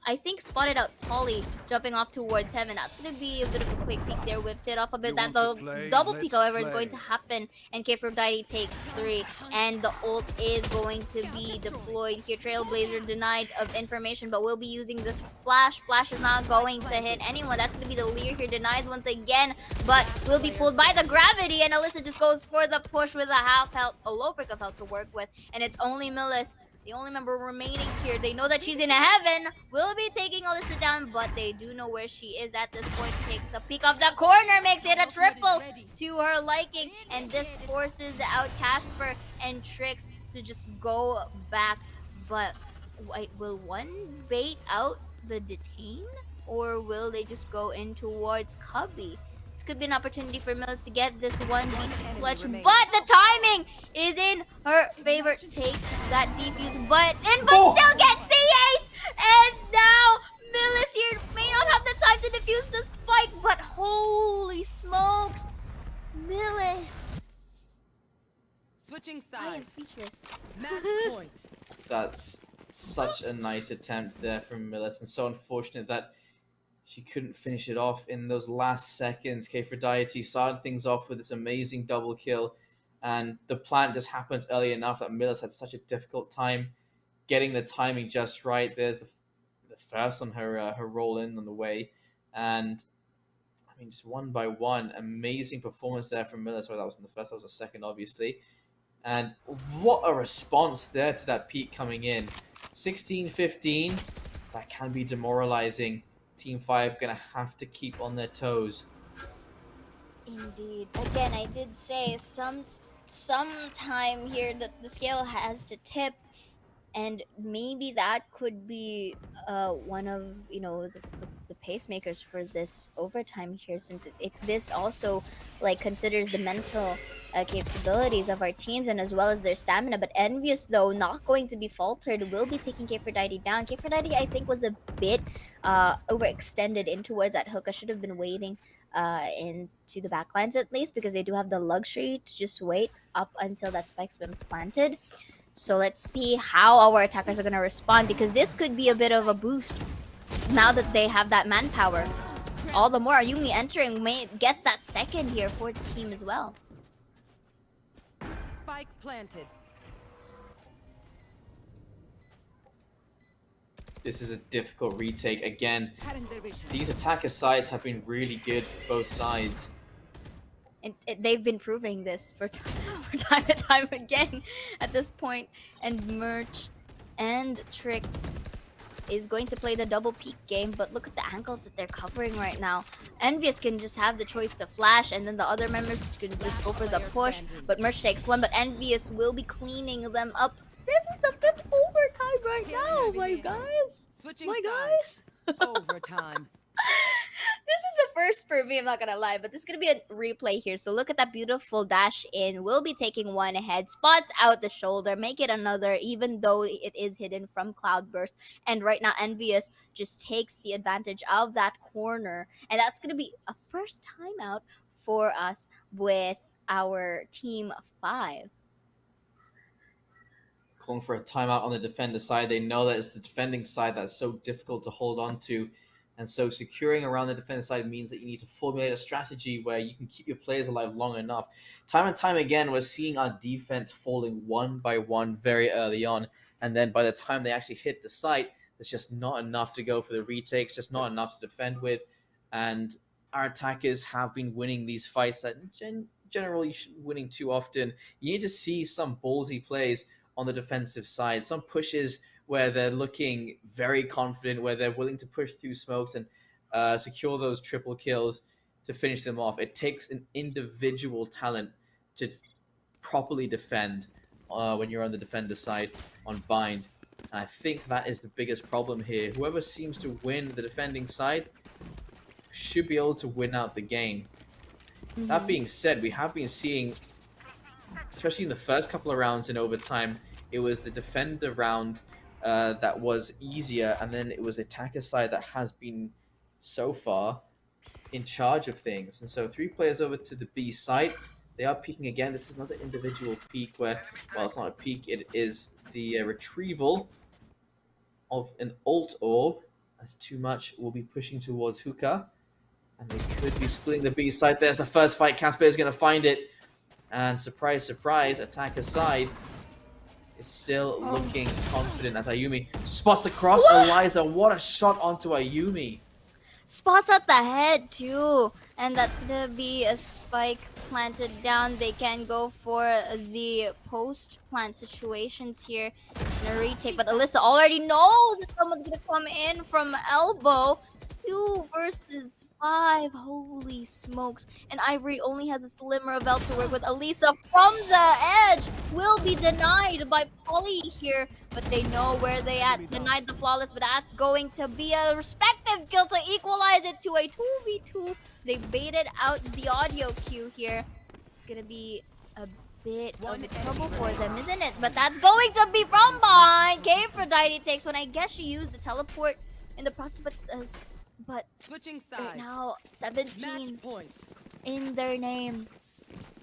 I think, spotted out Polly jumping off towards Heaven. That's going to be a bit of a quick peek there. Whips it off a bit. That double peek, however, is going to happen. And Kphrodite takes 3. And the ult is going to be deployed here. Trailblazer denied of information, but we'll be using this flash. Flash is not going to hit anyone. That's going to be the Leer here. Denies once again, but will be pulled by the gravity. And Alyssa just goes for the push with a half health, a low brick of health to work with. And it's only Millis, the only member remaining here. They know that she's in Heaven. Will be taking Alyssa down, but they do know where she is at this point. Takes a peek off the corner, makes it a triple to her liking, and this forces out Casper and Trix to just go back. But wait, will one bait out the detain, or will they just go in towards Cubby? This could be an opportunity for Miller to get this 1v2 clutch, remaining. but the timing is in her favor. Takes that defuse, but Oh! still gets the ace, and now Millis here may not have the time to defuse the spike, but holy smokes, Millis! Switching I am sides. speechless. Match point. That's such a nice attempt there from Millis, and so unfortunate that she couldn't finish it off in those last seconds. Kfredite started things off with this amazing double kill, and the plant just happens early enough that Millis had such a difficult time getting the timing just right. There's the first on her roll in on the way, and I mean, just one by one, amazing performance there from Millis. Sorry, that wasn't the first, that was the second, obviously. And what a response there to that peak coming in. 16-15, that can be demoralizing. Team 5 gonna have to keep on their toes. Indeed. Again, I did say sometime here that the scale has to tip, and maybe that could be one of the pacemakers for this overtime here, since this also like considers the mental capabilities of our teams and as well as their stamina. But Envious, though, not going to be faltered, will be taking Kfredite down. Kfredite, I think, was a bit overextended in towards that hook. I should have been waiting into the backlines at least, because they do have the luxury to just wait up until that spike's been planted. So let's see how our attackers are going to respond, because this could be a bit of a boost now that they have that manpower. All the more Ayumi entering gets that second here for the team as well. Spike planted. This is a difficult retake. Again, these attacker sides have been really good for both sides. They've been proving this for time and time again at this point. And Merch and Trix is going to play the double peak game, but look at the angles that they're covering right now. Envious can just have the choice to flash, and then the other members can just go for the push, but Merch takes one, but Envious will be cleaning them up. This is the 5th overtime right now, my guys. Switching My sides. guys. Overtime. This is a first for me, I'm not gonna lie, but this is gonna be a replay here. So look at that beautiful dash in. We'll be taking one ahead, spots out the shoulder, make it another, even though it is hidden from Cloudburst. And right now, Envious just takes the advantage of that corner, and that's gonna be a first timeout for us with our team 5. Calling for a timeout on the defender side. They know that it's the defending side that's so difficult to hold on to. And so securing around the defender side means that you need to formulate a strategy where you can keep your players alive long enough. Time and time again, we're seeing our defense falling one by one very early on. And then by the time they actually hit the site, there's just not enough to go for the retakes, just not enough to defend with. And our attackers have been winning these fights that generally shouldn't winning too often. You need to see some ballsy plays on the defensive side, some pushes where they're looking very confident, where they're willing to push through smokes and secure those triple kills to finish them off. It takes an individual talent to properly defend when you're on the defender side on Bind. And I think that is the biggest problem here. Whoever seems to win the defending side should be able to win out the game. Mm-hmm. That being said, we have been seeing, especially in the first couple of rounds in overtime, it was the defender round that was easier, and then it was the attacker side that has been so far in charge of things. And so 3 players over to the B side. They are peeking again. This is another individual peek where, well, it's not a peek, it is the retrieval of an ult orb. That's too much. We'll be pushing towards Hookah, and they could be splitting the B side. There's the first fight. Casper is going to find it, and surprise, surprise, attacker side is still looking confident as Ayumi spots the cross. What? Eliza, what a shot onto Ayumi. Spots at the head too, and that's gonna be a spike planted down. They can go for the post-plant situations here in a retake, but Alyssa already knows that someone's gonna come in from elbow. 2 versus 5. Holy smokes. And Ivory only has a slimmer of health to work with. Elisa from the edge will be denied by Polly here. But they know where they at. Denied the flawless, but that's going to be a respective kill to equalize it to a 2v2. They baited out the audio cue here. It's going to be a bit of a trouble for them, isn't it? But that's going to be from behind. Aphrodite takes one. I guess she used the teleport in the process, but Switching right sides. now Match 17 point. in their name.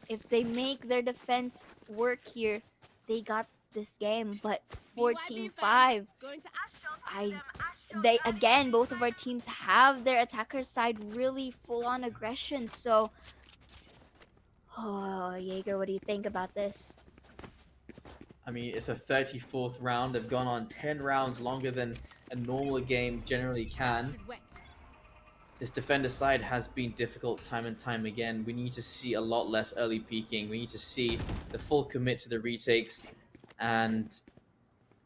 If they make their defense work here, they got this game. But 14-5, they again, both of our teams have their attacker side really full on aggression. So, oh, Jaeger, what do you think about this? I mean, it's a 34th round. They've gone on 10 rounds longer than a normal game generally can. This defender side has been difficult time and time again. We need to see a lot less early peeking. We need to see the full commit to the retakes and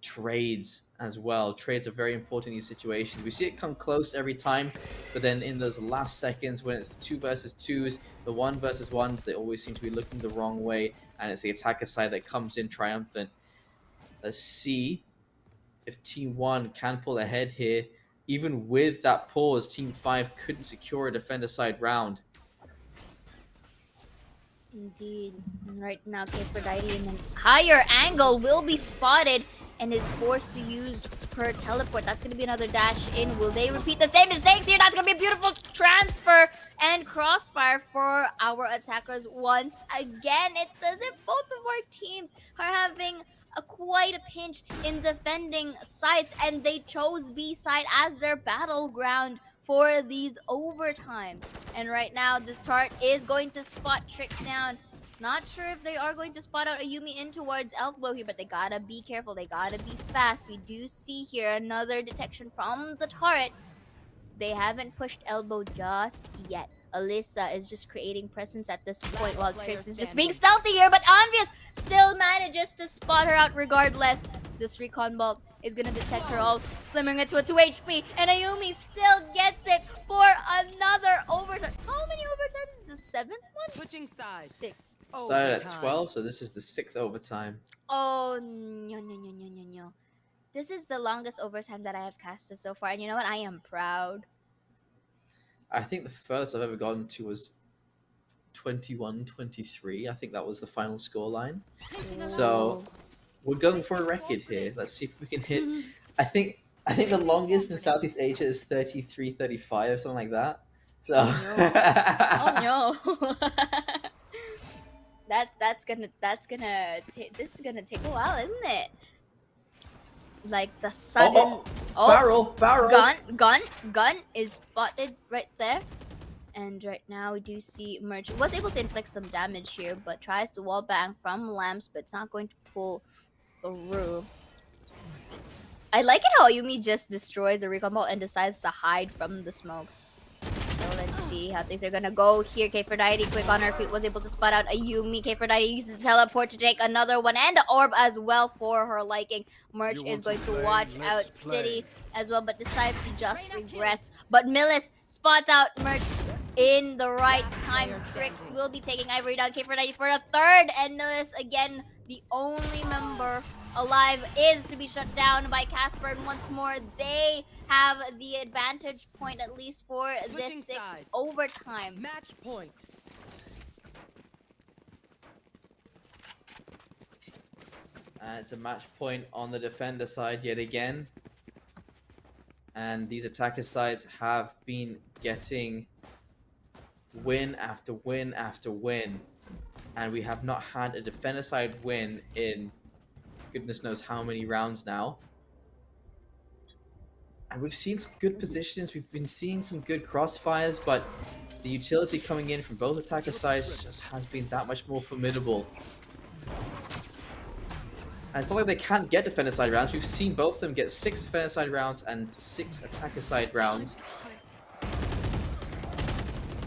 trades as well. Trades are very important in these situations. We see it come close every time, but then in those last seconds when it's the 2 versus 2s, the 1 versus 1s, they always seem to be looking the wrong way, and it's the attacker side that comes in triumphant. Let's see if Team 1 can pull ahead here. Even with that pause, Team 5 couldn't secure a defender side round. Indeed. And right now, Aphrodite in a higher angle will be spotted and is forced to use her teleport. That's going to be another dash in. Will they repeat the same mistakes here? That's going to be a beautiful transfer and crossfire for our attackers once again. It's as if both of our teams are having quite a pinch in defending sites, and they chose B side as their battleground for these overtimes. And right now, this Tart is going to spot Tricks down. Not sure if they are going to spot out Ayumi in towards Elbow here, but they gotta be careful. They gotta be fast. We do see here another detection from the turret. They haven't pushed Elbow just yet. Alyssa is just creating presence at this point while Trix is just being stealthy here, but Envious still manages to spot her out regardless. This recon bolt is gonna detect her ult, slimming it to a 2 HP, and Ayumi still gets it for another overtime. How many overtimes is the 7th one? Switching sides. 6. Started at Overtime. 12, so this is the 6th overtime. Oh, no. This is the longest overtime that I have casted so far, and you know what? I am proud. I think the furthest I've ever gotten to was 21-23. I think that was the final scoreline. So we're going for a record here. Let's see if we can hit. I think the longest in Southeast Asia is 33-35 or something like that. So. Oh no. This is gonna take a while, isn't it? Like the sudden Barrel. gun is spotted right there. And right now we do see Merch was able to inflict some damage here, but tries to wall bang from Lamps, but it's not going to pull through. I like it how Ayumi just destroys the recon ball and decides to hide from the smokes. So let's see how things are gonna go here. Aphrodite quick on her feet was able to spot out Ayumi. Aphrodite uses teleport to take another one and the orb as well for her liking. Merch is going to watch out City as well, but decides to just regress. But Millis spots out Merch in the right time. Trix will be taking Ivory down. Aphrodite for a third, and Millis again, the only member alive, is to be shut down by Casper, and once more they have the advantage point, at least for Switching this 6th sides. overtime. Match point. And it's a match point on the defender side yet again. And these attacker sides have been getting win after win after win. And we have not had a defender side win in goodness knows how many rounds now. And we've seen some good positions. We've been seeing some good crossfires, but the utility coming in from both attacker sides just has been that much more formidable. And it's not like they can't get defender side rounds. We've seen both of them get 6 defender side rounds and 6 attacker side rounds.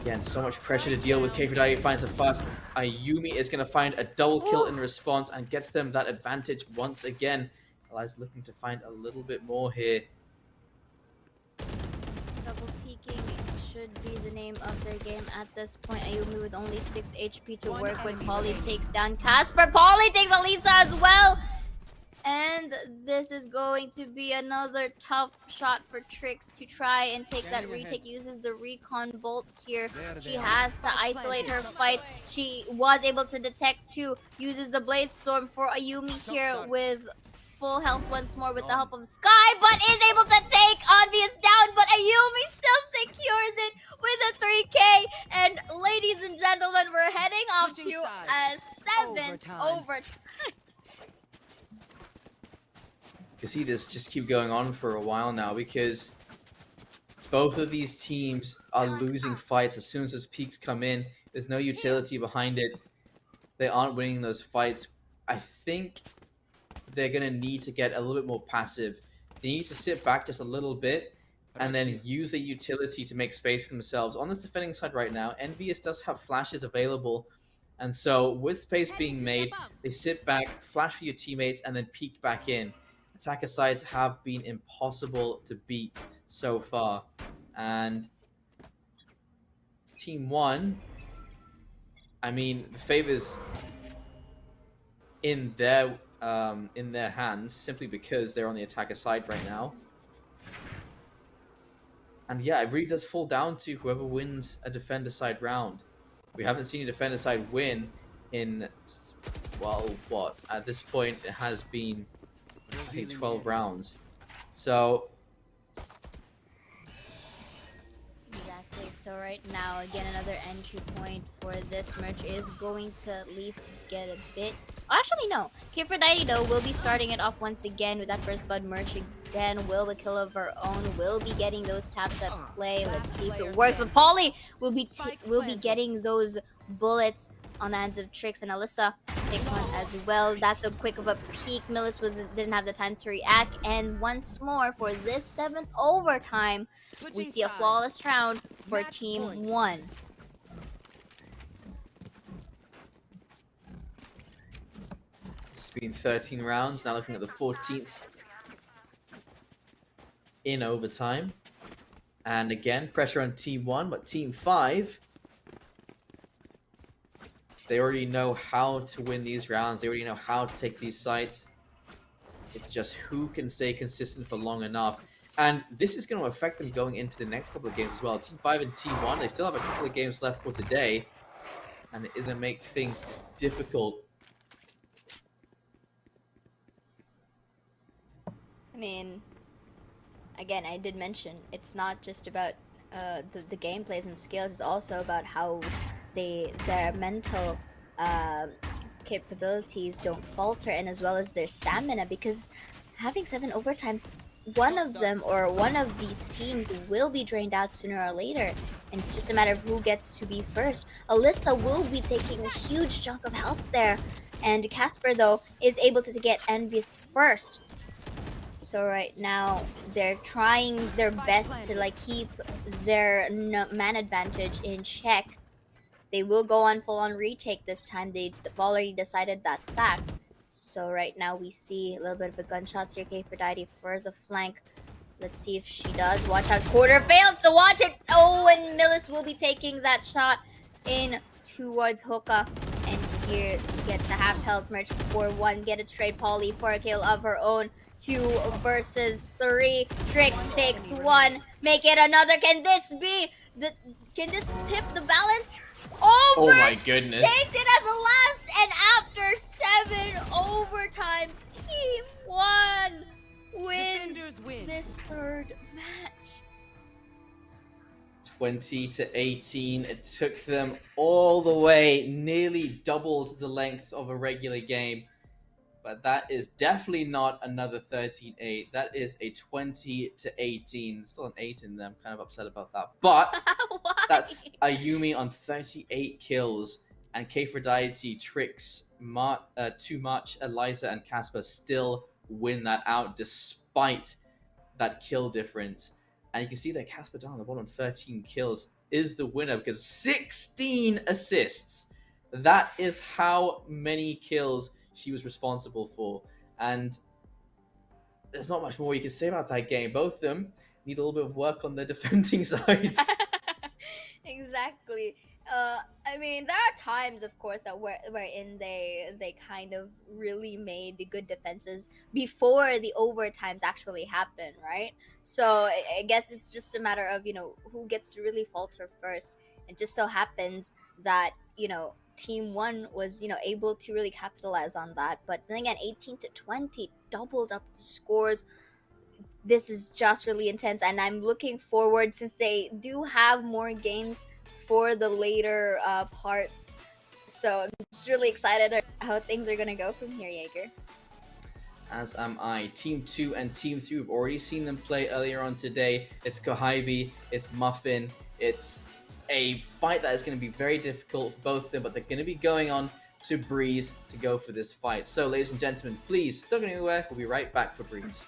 Again, so much pressure to deal with. Aphrodite finds the fast. Ayumi is going to find a double kill in response and gets them that advantage once again. Eli's looking to find a little bit more here. Double peeking should be the name of their game at this point. Ayumi with only 6 HP to One work with. enemy Polly remaining. takes down Casper. Polly takes Elisa as well. And this is going to be another tough shot for Trix to try and take that retake. Uses the recon bolt here. She has to isolate her fights. She was able to detect too. Uses the blade storm for Ayumi here with full health once more with the help of Sky, but is able to take Obvious down. But Ayumi still secures it with a 3K. And ladies and gentlemen, we're heading off Switching to sides. a 7 Overtime. overtime. You see this just keep going on for a while now because both of these teams are losing fights as soon as those peaks come in. There's no utility behind it. They aren't winning those fights. I think they're going to need to get a little bit more passive. They need to sit back just a little bit and then use the utility to make space for themselves. On this defending side right now, Envious does have flashes available. And so with space being made, they sit back, flash for your teammates, and then peek back in. Attacker sides have been impossible to beat so far. And Team 1, I mean, the favors in their hands simply because they're on the attacker side right now. And yeah, it really does fall down to whoever wins a defender side round. We haven't seen a defender side win in, well, what? At this point, it has been, I think, 12 rounds. So Exactly. So right now, again, another entry point for this merch is going to at least get a bit. Actually, no. Kifrodite, though, will be starting it off once again with that first blood merch again. Will the kill of her own will be getting those taps at play. Let's see if it works. But Polly will be getting those bullets on the hands of Trix, and Alyssa takes one as well. That's a quick of a peek. Millis didn't have the time to react, and once more for this 7th overtime, we see a flawless round for Match Team point. 1. it's been 13 rounds. Now looking at the 14th in overtime. And again, pressure on Team 1, but Team 5, they already know how to win these rounds. They already know how to take these sites. It's just who can stay consistent for long enough. And this is going to affect them going into the next couple of games as well. Team 5 and Team 1, they still have a couple of games left for today. And it is going to make things difficult. I mean, again, I did mention it's not just about the gameplays and skills. It's also about how their mental capabilities don't falter, and as well as their stamina, because having 7 overtimes, one of these teams will be drained out sooner or later, and it's just a matter of who gets to be first. Alyssa will be taking a huge chunk of health there, and Casper, though, is able to get Envious first. So right now, they're trying their best to keep their man advantage in check. They will go on full-on retake this time. They've already decided that fact. So right now we see a little bit of a gunshots here. Kfrodite for the flank. Let's see if she does. Watch out. Quarter fails to watch it. Oh, and Millis will be taking that shot in towards Hookah. And here gets the half health merch for 1. Get it straight. Polly for a kill of her own. 2 versus 3. Trix takes 1. Make it another. Can this be can this tip the balance? Oh my Bridge goodness. takes it as a last, and after 7 overtimes, Team 1 wins Defenders win. this 3rd match. 20 to 18. It took them all the way, nearly doubled the length of a regular game. But that is definitely not another 13-8. That is a 20 to 18. Still an 8 in there. I'm kind of upset about that. But Why? that's Ayumi on 38 kills. And Kfrodite, Trix, Too Much, Eliza, and Casper still win that out despite that kill difference. And you can see that Casper down on the bottom, 13 kills, is the winner because 16 assists. That is how many kills she was responsible for. And there's not much more you can say about that game. Both of them need a little bit of work on their defending sides. Exactly. I mean, there are times, of course, that wherein they kind of really made the good defenses before the overtimes actually happen, right? So I guess it's just a matter of who gets to really falter first. It just so happens that Team One was able to really capitalize on that. But then again, 18-20 doubled up the scores. This is just really intense, and I'm looking forward, since they do have more games for the later parts. So I'm just really excited how things are gonna go from here, Jaeger. As am I. Team 2 and Team 3, we've already seen them play earlier on today. It's Kohaibi, it's Muffin. It's a fight that is going to be very difficult for both of them, but they're going to be going on to Breeze to go for this fight. So, ladies and gentlemen, please don't go anywhere. We'll be right back for Breeze.